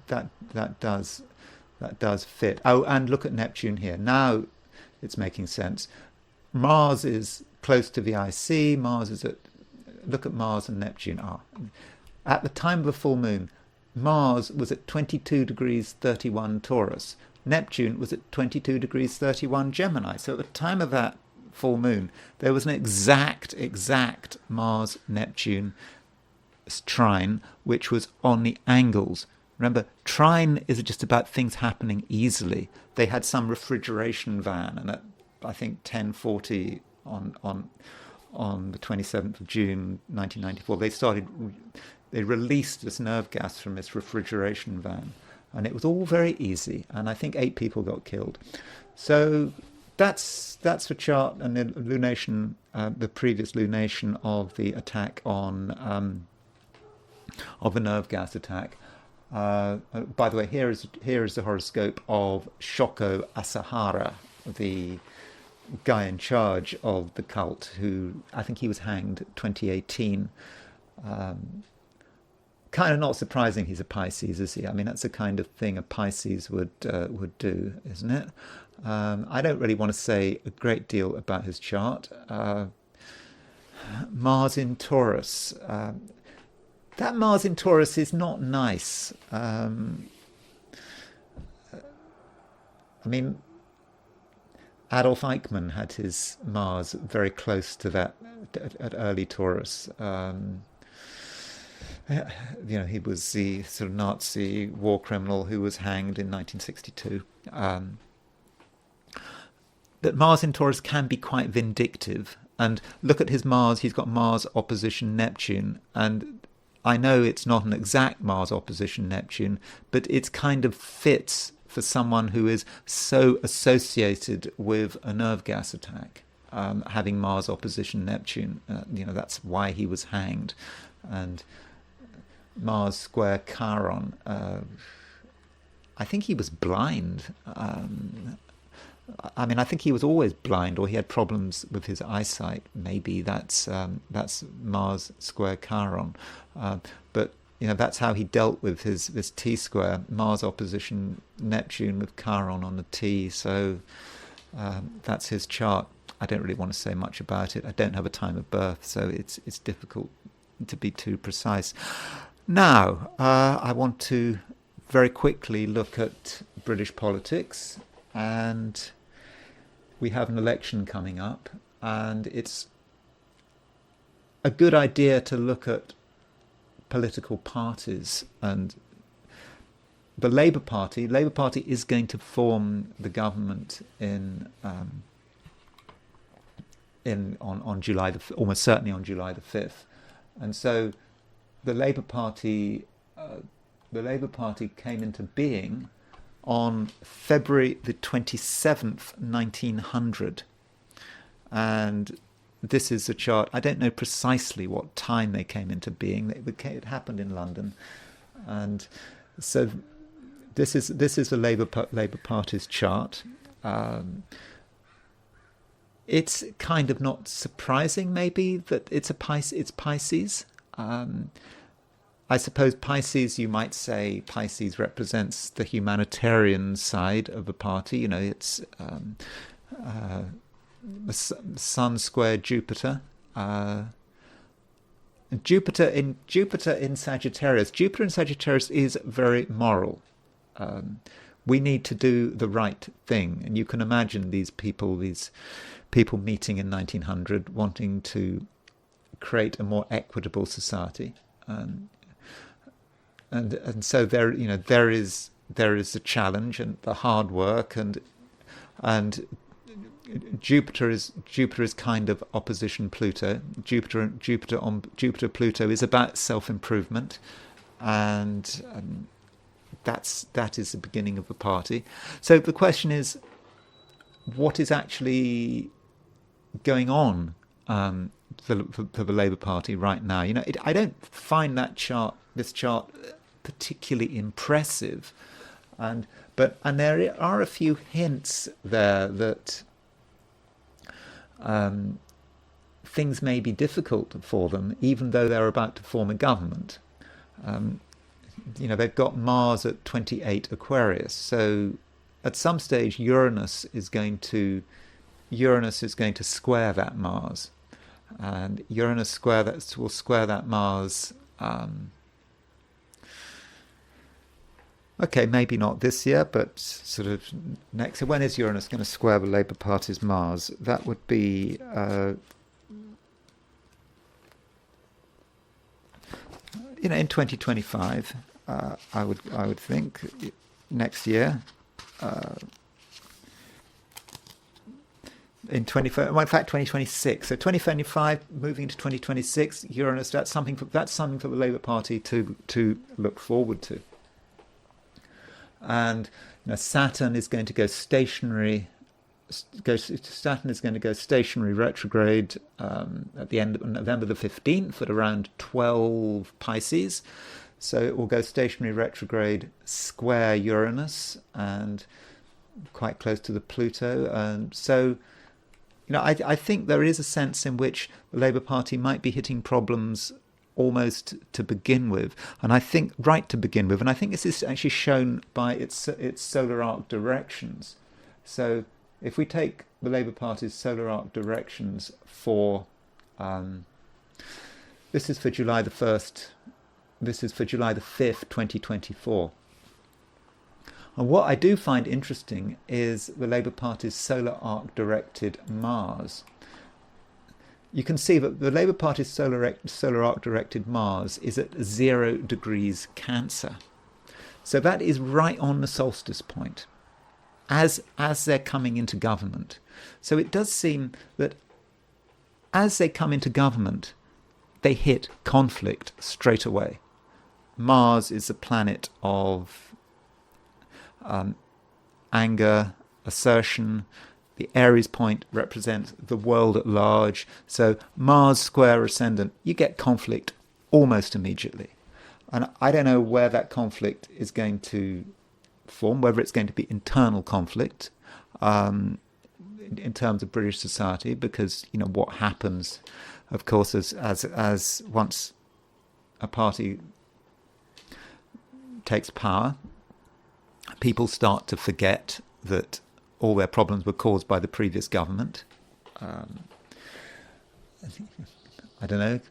that does fit. Oh, and look at Neptune here. Now it's making sense. Mars is close to the IC. Look at Mars and Neptune. At the time of the full moon, Mars was at 22 degrees 31 Taurus. Neptune was at 22 degrees 31 Gemini. So at the time of that full moon, there was an exact Mars-Neptune trine, which was on the angles. Remember, trine is just about things happening easily. They had some refrigeration van, and at, I think, 10:40 on the 27th of June 1994, they released this nerve gas from this refrigeration van, and it was all very easy, and I think 8 people got killed. So that's the chart and the lunation, the previous lunation of the attack on of the nerve gas attack. By the way, here is the horoscope of Shoko Asahara, the guy in charge of the cult, who I think he was hanged 2018. Kind of not surprising he's a Pisces, is he? I mean, that's the kind of thing a Pisces would do, isn't it? I don't really want to say a great deal about his chart. Mars in Taurus. That Mars in Taurus is not nice. I mean, Adolf Eichmann had his Mars very close to that at early Taurus. He was the sort of Nazi war criminal who was hanged in 1962. That Mars in Taurus can be quite vindictive. And look at his Mars. He's got Mars opposition Neptune. And I know it's not an exact Mars opposition Neptune, but it kind of fits for someone who is so associated with a nerve gas attack, having Mars opposition Neptune. That's why he was hanged. And Mars square Chiron. I think he was blind. I think he was always blind, or he had problems with his eyesight. Maybe that's Mars square Chiron. But that's how he dealt with this T square, Mars opposition Neptune with Chiron on the T. So that's his chart. I don't really want to say much about it. I don't have a time of birth, so it's difficult to be too precise. Now, I want to very quickly look at British politics, and we have an election coming up, and it's a good idea to look at political parties. And the Labour Party is going to form the government on July almost certainly on July the 5th, and so the Labour Party came into being on February the 27th, 1900. And this is a chart. I don't know precisely what time they came into being. It happened in London. And so this is the Labour Party's chart. It's kind of not surprising, maybe, that it's Pisces. I suppose Pisces, you might say, Pisces represents the humanitarian side of the party. It's the Sun square Jupiter. Jupiter in Sagittarius. Jupiter in Sagittarius is very moral. We need to do the right thing, and you can imagine these people meeting in 1900, wanting to create a more equitable society, and so there is a challenge and the hard work, and Jupiter is kind of opposition Pluto. Jupiter Pluto is about self-improvement, and that is the beginning of the party. So the question is, what is actually going on for the Labour Party right now? I don't find this chart particularly impressive, and there are a few hints there that things may be difficult for them, even though they're about to form a government. They've got Mars at 28 Aquarius, so at some stage Uranus is going to square that Mars, and Uranus will square that Mars. Okay, maybe not this year, but sort of next. So when is Uranus going to square the Labour Party's Mars? That would be in 2025. I would think next year. In 2026. So 2025 moving into 2026. Uranus. That's something for the Labour Party to look forward to. And Saturn is going to go stationary. Saturn is going to go stationary retrograde at the end of November the 15th at around 12 Pisces. So it will go stationary retrograde square Uranus and quite close to the Pluto. And so, I think there is a sense in which the Labour Party might be hitting problems almost to begin with, and I think this is actually shown by its solar arc directions. So if we take the Labour Party's solar arc directions for this is for July the 1st, this is for July the 5th, 2024. And what I do find interesting is the Labour Party's solar arc directed Mars. You can see that the Labour Party's solar arc directed Mars is at 0 degrees Cancer. So that is right on the solstice point, as they're coming into government. So it does seem that as they come into government, they hit conflict straight away. Mars is the planet of anger, assertion. The Aries point represents the world at large. So Mars square ascendant, you get conflict almost immediately. And I don't know where that conflict is going to form, whether it's going to be internal conflict in terms of British society, because what happens, of course, as once a party takes power, people start to forget that all their problems were caused by the previous government. I don't know,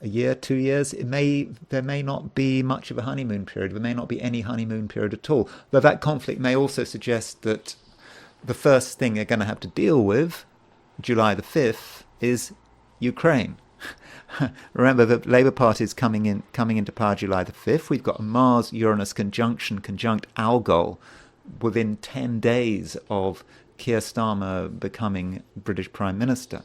a year, 2 years, there may not be much of a honeymoon period. There may not be any honeymoon period at all. But that conflict may also suggest that the first thing they're going to have to deal with, July the 5th, is Ukraine. Remember, the Labour Party is coming into power July the 5th. We've got a Mars-Uranus conjunct Algol within 10 days of Keir Starmer becoming British Prime Minister.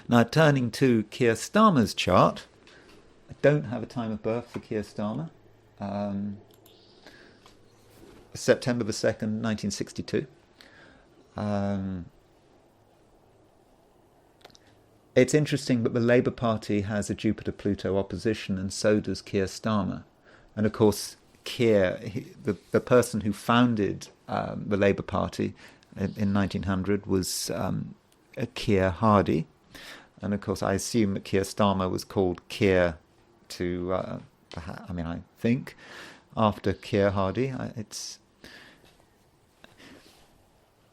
Now, turning to Keir Starmer's chart, I don't have a time of birth for Keir Starmer. September the 2nd, 1962. It's interesting that the Labour Party has a Jupiter-Pluto opposition, and so does Keir Starmer. And of course, Keir, the person who founded the Labour Party in 1900 was Keir Hardie. And of course, I assume that Keir Starmer was called Keir I think, after Keir Hardie.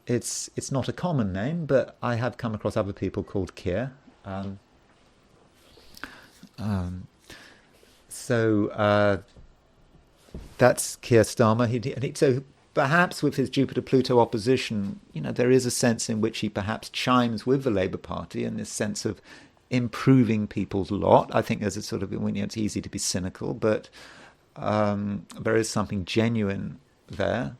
It's not a common name, but I have come across other people called Keir. So that's Keir Starmer. So perhaps with his Jupiter-Pluto opposition, there is a sense in which he perhaps chimes with the Labour Party in this sense of improving people's lot. I think there's a sort of, it's easy to be cynical, but there is something genuine there,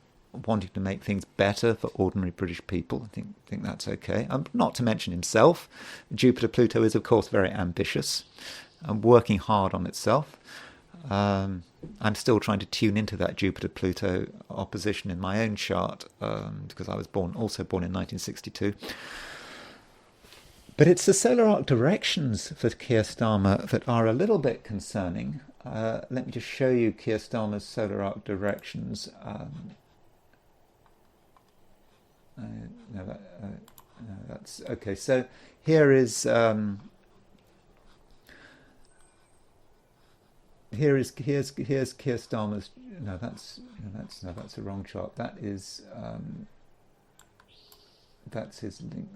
wanting to make things better for ordinary British people. I think that's okay. Not to mention himself. Jupiter-Pluto is, of course, very ambitious and working hard on itself. I'm still trying to tune into that Jupiter-Pluto opposition in my own chart, because I was also born in 1962. But it's the solar arc directions for Keir Starmer that are a little bit concerning. Let me just show you Keir Starmer's solar arc directions. No, that's okay. So here is here's Keir Starmer's. No, that's the wrong chart. That's his link.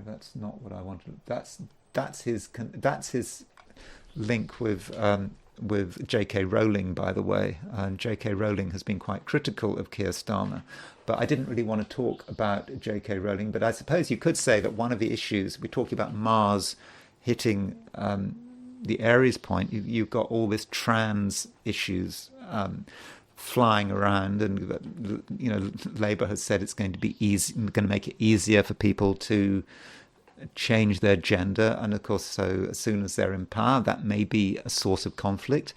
That's not what I wanted. That's his link with J.K. Rowling, by the way. And J.K. Rowling has been quite critical of Keir Starmer, but I didn't really want to talk about J.K. Rowling. But I suppose you could say that one of the issues, we're talking about Mars hitting the Aries point, you've got all this trans issues flying around, and Labour has said it's going to make it easier for people to change their gender, and of course, so as soon as they're in power, that may be a source of conflict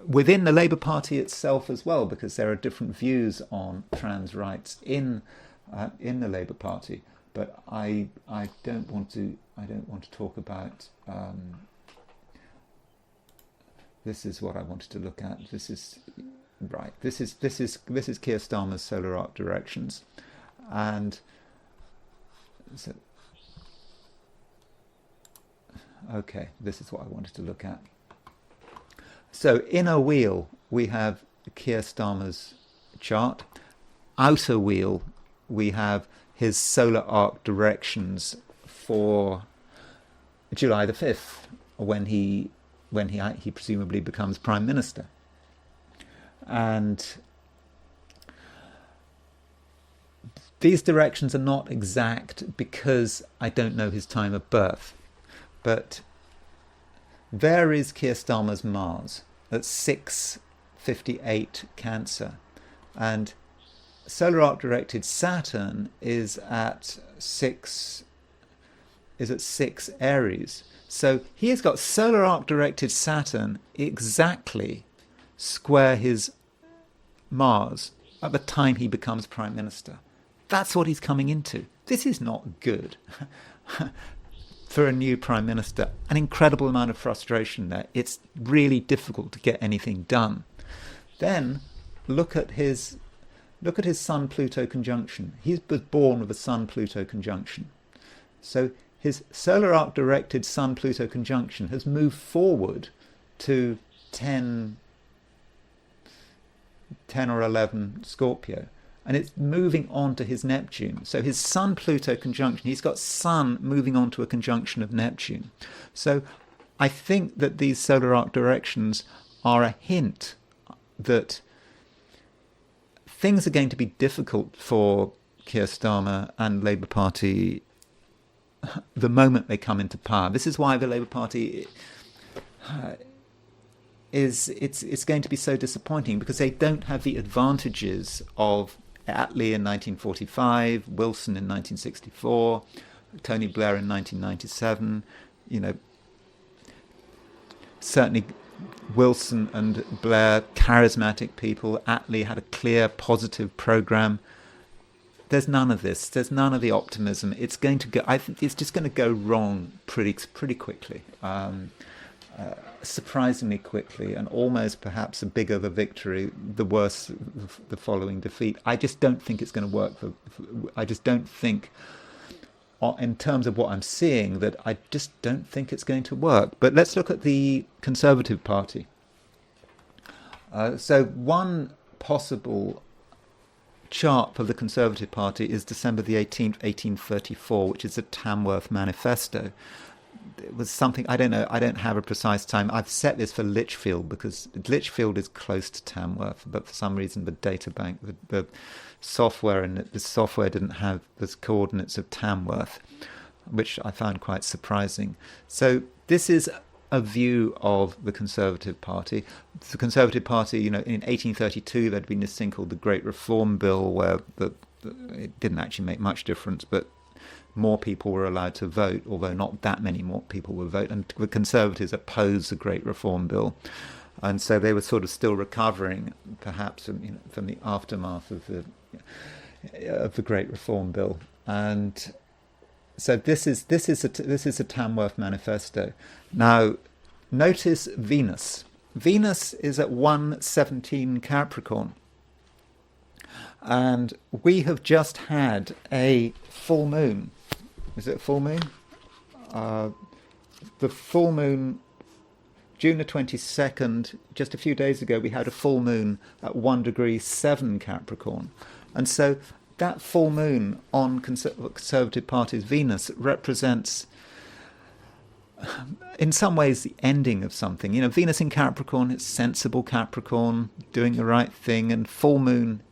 within the Labour Party itself as well, because there are different views on trans rights in the Labour Party. But I don't want to talk about. This is what I wanted to look at. This is right. This is Keir Starmer's solar arc directions, and so. Okay, this is what I wanted to look at. So inner wheel, we have Keir Starmer's chart. Outer wheel, we have his solar arc directions for July the 5th, when he presumably becomes Prime Minister. And these directions are not exact because I don't know his time of birth. But there is Keir Starmer's Mars at 6:58 Cancer, and solar arc directed Saturn is at 6 Aries. So he has got solar arc directed Saturn exactly square his Mars at the time he becomes Prime Minister. That's what he's coming into. This is not good. For a new Prime Minister, an incredible amount of frustration there. It's really difficult to get anything done. Then look at his Sun-Pluto conjunction. He was born with a Sun-Pluto conjunction. So his solar arc directed Sun-Pluto conjunction has moved forward to 10 or 11 Scorpio. And it's moving on to his Neptune. So his Sun-Pluto conjunction, he's got Sun moving on to a conjunction of Neptune. So I think that these solar arc directions are a hint that things are going to be difficult for Keir Starmer and Labour Party the moment they come into power. This is why the Labour Party it's going to be so disappointing, because they don't have the advantages of Attlee in 1945, Wilson in 1964, Tony Blair in 1997. Certainly Wilson and Blair, charismatic people. Attlee had a clear, positive program. There's none of this. There's none of the optimism. It's going to go. I think it's just going to go wrong pretty quickly. Surprisingly quickly, and almost perhaps the bigger the victory, the worse the following defeat. I just don't think it's going to work. I just don't think, in terms of what I'm seeing, that I just don't think it's going to work. But let's look at the Conservative Party. So one possible chart for the Conservative Party is December the 18th, 1834, which is the Tamworth Manifesto. it was something, I don't know, I don't have a precise time. I've set this for Lichfield because Lichfield is close to Tamworth, but for some reason the data bank, the software and the software didn't have the coordinates of Tamworth, which I found quite surprising. So this is a view of the Conservative Party. The Conservative Party, in 1832 there'd been this thing called the Great Reform Bill, where it didn't actually make much difference, but more people were allowed to vote, although not that many more people would vote. And the Conservatives opposed the Great Reform Bill. And so they were sort of still recovering, perhaps, from the aftermath of the Great Reform Bill. And so this is a Tamworth manifesto. Now, notice Venus. Venus is at 117 Capricorn. And we have just had a full moon. Is it a full moon? The full moon, June the 22nd, just a few days ago, we had a full moon at 1 degree 7 Capricorn. And so that full moon on Conservative Party's Venus represents, in some ways, the ending of something. Venus in Capricorn, it's sensible Capricorn, doing the right thing, and full moon,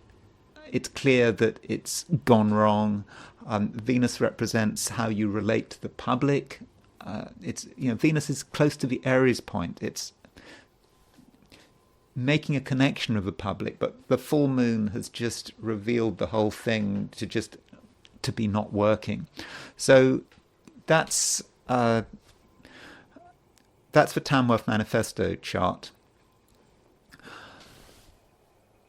it's clear that it's gone wrong. Venus represents how you relate to the public. Venus is close to the Aries point. It's making a connection with the public, but the full moon has just revealed the whole thing to be not working. So that's the Tamworth Manifesto chart.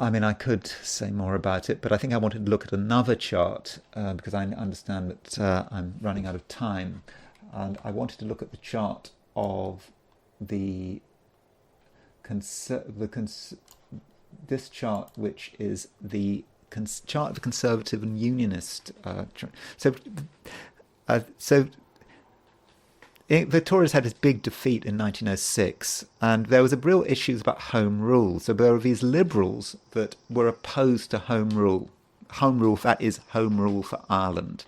I mean, I could say more about it, but I think I wanted to look at another chart because I understand that I'm running out of time. And I wanted to look at the chart of this chart, which is the chart of the Conservative and Unionist. The Tories had this big defeat in 1906, and there was a real issues about Home Rule. So there were these liberals that were opposed to Home Rule. Home Rule, that is Home Rule for Ireland.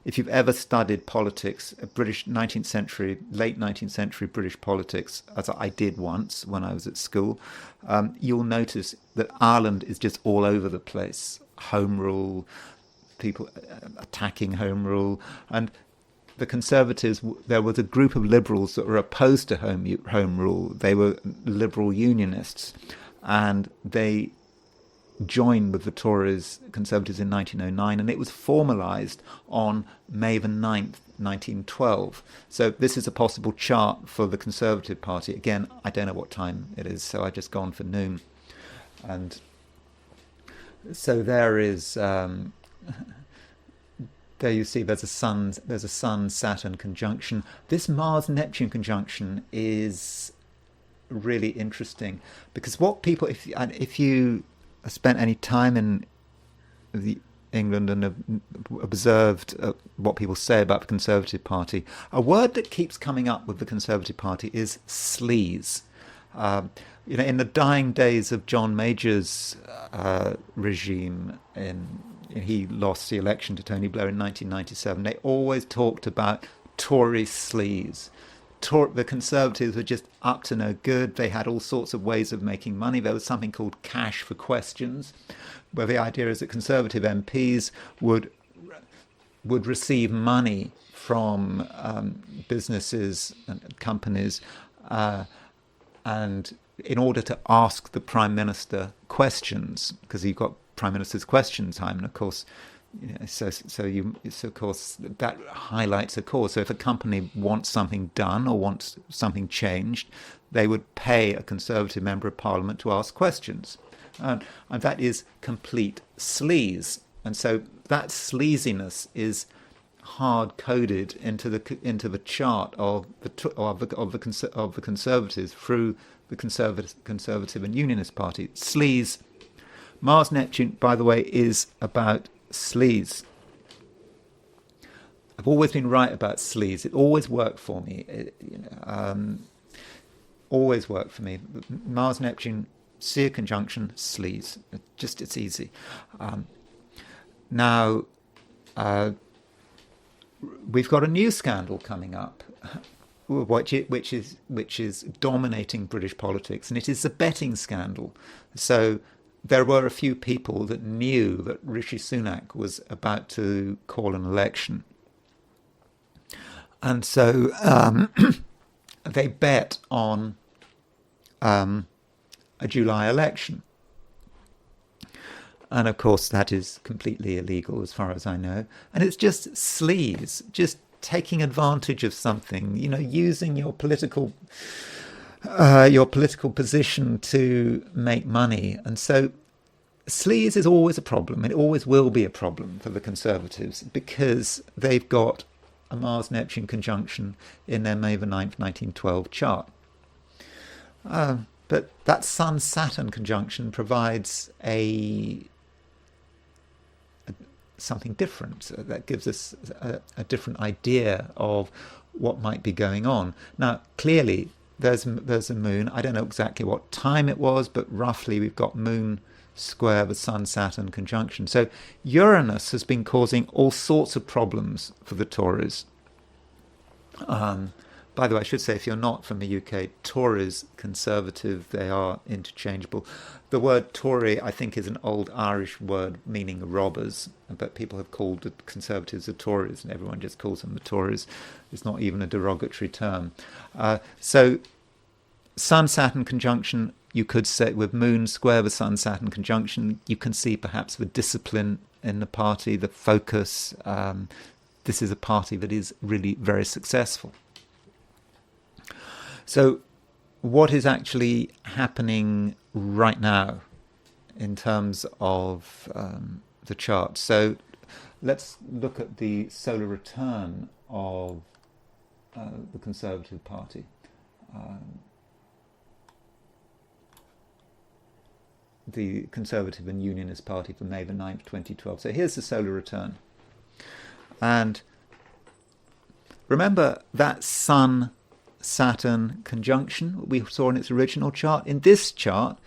If you've ever studied politics, British 19th century, late 19th century British politics, as I did once when I was at school, you'll notice that Ireland is just all over the place. Home Rule, people attacking Home Rule, and the Conservatives, there was a group of liberals that were opposed to home rule. They were liberal unionists, and they joined with the Tories, Conservatives, in 1909, and it was formalised on May the 9th, 1912. So this is a possible chart for the Conservative Party. Again, I don't know what time it is, so I just gone for noon. And so there is... there you see there's a Sun-Saturn conjunction. This Mars-Neptune conjunction is really interesting because what people, if you spent any time in England and have observed what people say about the Conservative Party, a word that keeps coming up with the Conservative Party is sleaze. In the dying days of John Major's regime, he lost the election to Tony Blair in 1997. They always talked about Tory sleaze. The Conservatives were just up to no good. They had all sorts of ways of making money. There was something called cash for questions, where the idea is that Conservative MPs would receive money from businesses and companies, and in order to ask the Prime Minister questions, because you've got Prime Minister's question time, and of course, so of course that highlights a cause. So if a company wants something done or wants something changed, they would pay a Conservative member of Parliament to ask questions, and that is complete sleaze. And so that sleaziness is hard coded into the chart of the Conservatives through the Conservative and Unionist Party. Sleaze. Mars Neptune, by the way, is about sleaze. I've always been right about sleaze. It always worked for me. Always worked for me. Mars Neptune, Seer conjunction, sleaze. It's easy. Now, we've got a new scandal coming up, which is dominating British politics, and it is the betting scandal. So there were a few people that knew that Rishi Sunak was about to call an election, and so they bet on a July election. And of course, that is completely illegal as far as I know. And it's just sleaze, just taking advantage of something, using your political position to make money. And so sleaze is always a problem. It always will be a problem for the Conservatives because they've got a Mars-Neptune conjunction in their May the 9th, 1912 chart. But that Sun-Saturn conjunction provides something different. That gives us a different idea of what might be going on. Now, clearly, there's a moon. I don't know exactly what time it was, but roughly we've got moon square the Sun-Saturn conjunction. So Uranus has been causing all sorts of problems for the Tories. By the way, I should say, if you're not from the UK, Tories, Conservative, they are interchangeable. The word Tory, I think, is an old Irish word meaning robbers, but people have called the Conservatives the Tories, and everyone just calls them the Tories. It's not even a derogatory term. So Sun-Saturn conjunction, you could say, with Moon square the Sun-Saturn conjunction, you can see perhaps the discipline in the party, the focus. This is a party that is really very successful. So what is actually happening right now in terms of the chart? So let's look at the solar return of the Conservative Party. The Conservative and Unionist Party for May the 9th, 2012. So here's the solar return. And remember that Sun-Saturn conjunction we saw in its original chart? In this chart,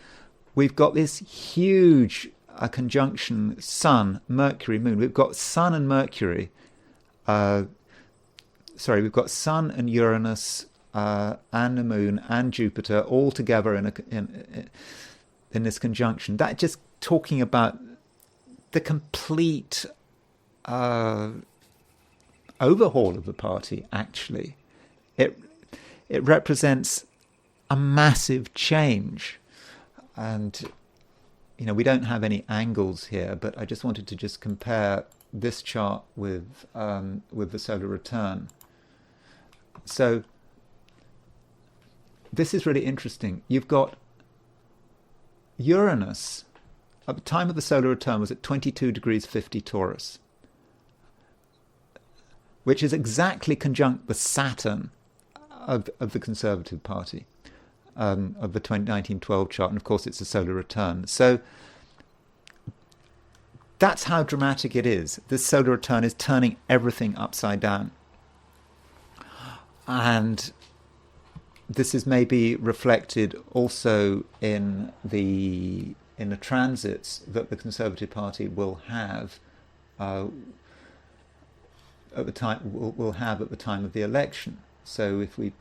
we've got this huge conjunction, Sun, Mercury, Moon. We've got Sun and Mercury. We've got Sun and Uranus and the Moon and Jupiter all together in this conjunction. That just talking about the complete overhaul of the party, actually. It represents a massive change. And, we don't have any angles here, but I just wanted to just compare this chart with the solar return. So this is really interesting. You've got Uranus, at the time of the solar return, was at 22 degrees 50 Taurus, which is exactly conjunct the Saturn of the Conservative Party, of the 1912 chart, and of course it's a solar return. So that's how dramatic it is. This solar return is turning everything upside down. And this is maybe reflected also in the transits that the Conservative Party will have at the time of the election. So if we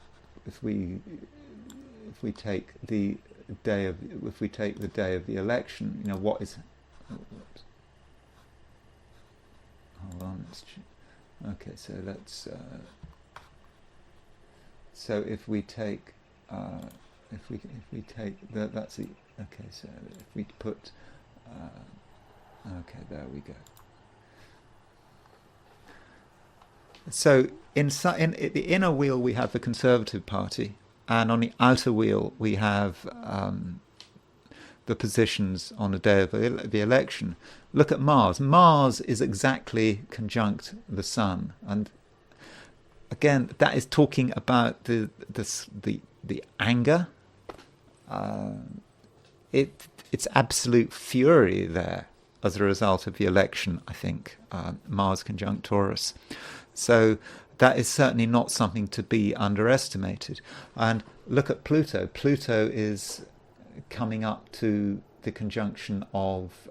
take the day of the election, what is? Hold on. Okay, so let's. So if we take that's the okay. So if we put okay, there we go. So in the inner wheel we have the Conservative Party, and on the outer wheel we have the positions on the day of the election. Look at Mars. Mars is exactly conjunct the Sun, and again that is talking about the anger. It's absolute fury there as a result of the election, I think. Mars conjunct Taurus. So that is certainly not something to be underestimated. And look at Pluto. Pluto is coming up to the conjunction of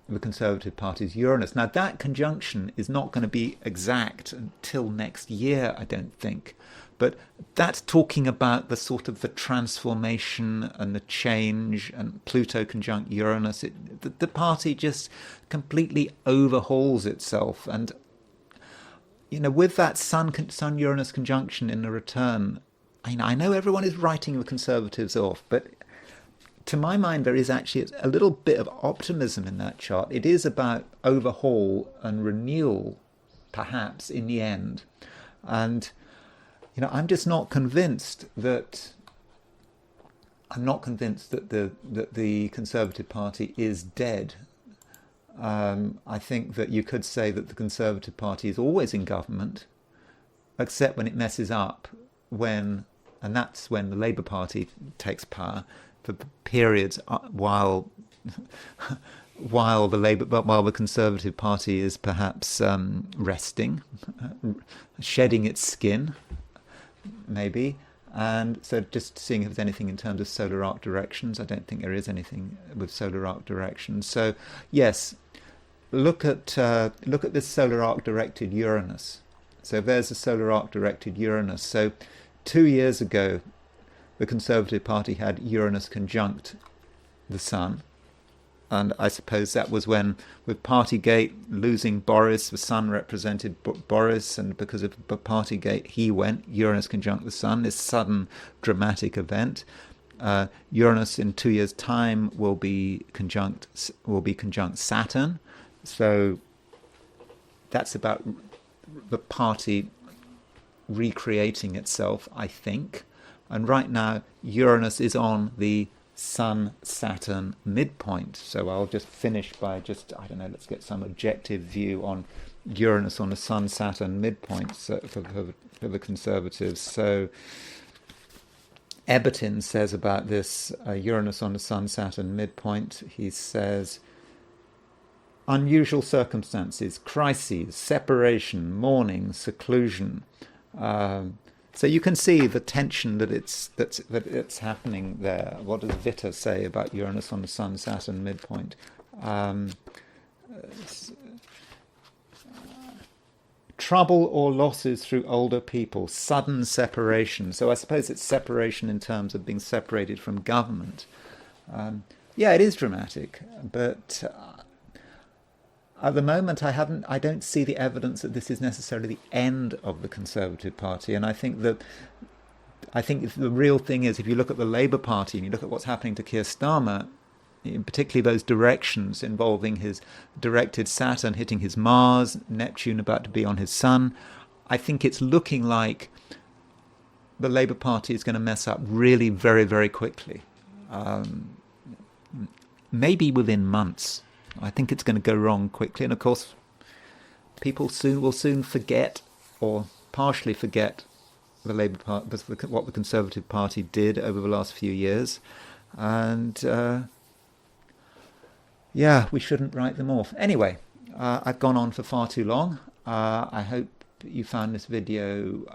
the Conservative Party's Uranus. Now, that conjunction is not going to be exact until next year, I don't think. But that's talking about the sort of the transformation and the change, and Pluto conjunct Uranus. The party just completely overhauls itself. And, you know, with that Sun-Uranus conjunction in the return, I know everyone is writing the Conservatives off, but to my mind, there is actually a little bit of optimism in that chart. It is about overhaul and renewal, perhaps, in the end. And, you know, I'm just not convinced that the Conservative Party is dead. I think that you could say that the Conservative Party is always in government, except when it messes up, and that's when the Labour Party takes power. For periods while the Conservative Party is perhaps resting, shedding its skin, maybe. And so just seeing if there's anything in terms of solar arc directions. I don't think there is anything with solar arc directions. So yes, look at this solar arc directed Uranus. So there's a solar arc directed Uranus. So 2 years ago, the Conservative Party had Uranus conjunct the Sun. And I suppose that was when, with Partygate losing Boris, the Sun represented Boris, and because of Partygate he went, Uranus conjunct the Sun, this sudden dramatic event. Uranus in 2 years' time will be conjunct Saturn. So that's about the party recreating itself, I think. And right now, Uranus is on the Sun-Saturn midpoint. So I'll just finish by let's get some objective view on Uranus on the Sun-Saturn midpoint for the Conservatives. So Ebertin says about this Uranus on the Sun-Saturn midpoint, he says, unusual circumstances, crises, separation, mourning, seclusion. So you can see the tension that it's happening there. What does Witte say about Uranus on the Sun-Saturn midpoint? Trouble or losses through older people, sudden separation. So I suppose it's separation in terms of being separated from government. Yeah, it is dramatic, but at the moment, I don't see the evidence that this is necessarily the end of the Conservative Party. And I think the real thing is, if you look at the Labour Party and you look at what's happening to Keir Starmer, particularly those directions involving his directed Saturn hitting his Mars, Neptune about to be on his Sun, I think it's looking like the Labour Party is going to mess up really very, very quickly. Maybe within months. I think it's going to go wrong quickly, and of course, people will soon forget, or partially forget, the Labour Party, what the Conservative Party did over the last few years, and we shouldn't write them off. Anyway, I've gone on for far too long. I hope you found this video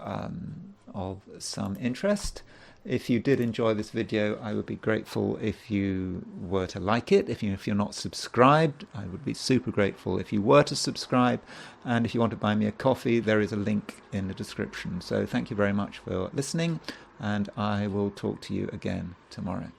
of some interest. If you did enjoy this video, I would be grateful if you were to like it. If you're not subscribed, I would be super grateful if you were to subscribe. And if you want to buy me a coffee, there is a link in the description. So thank you very much for listening, and I will talk to you again tomorrow.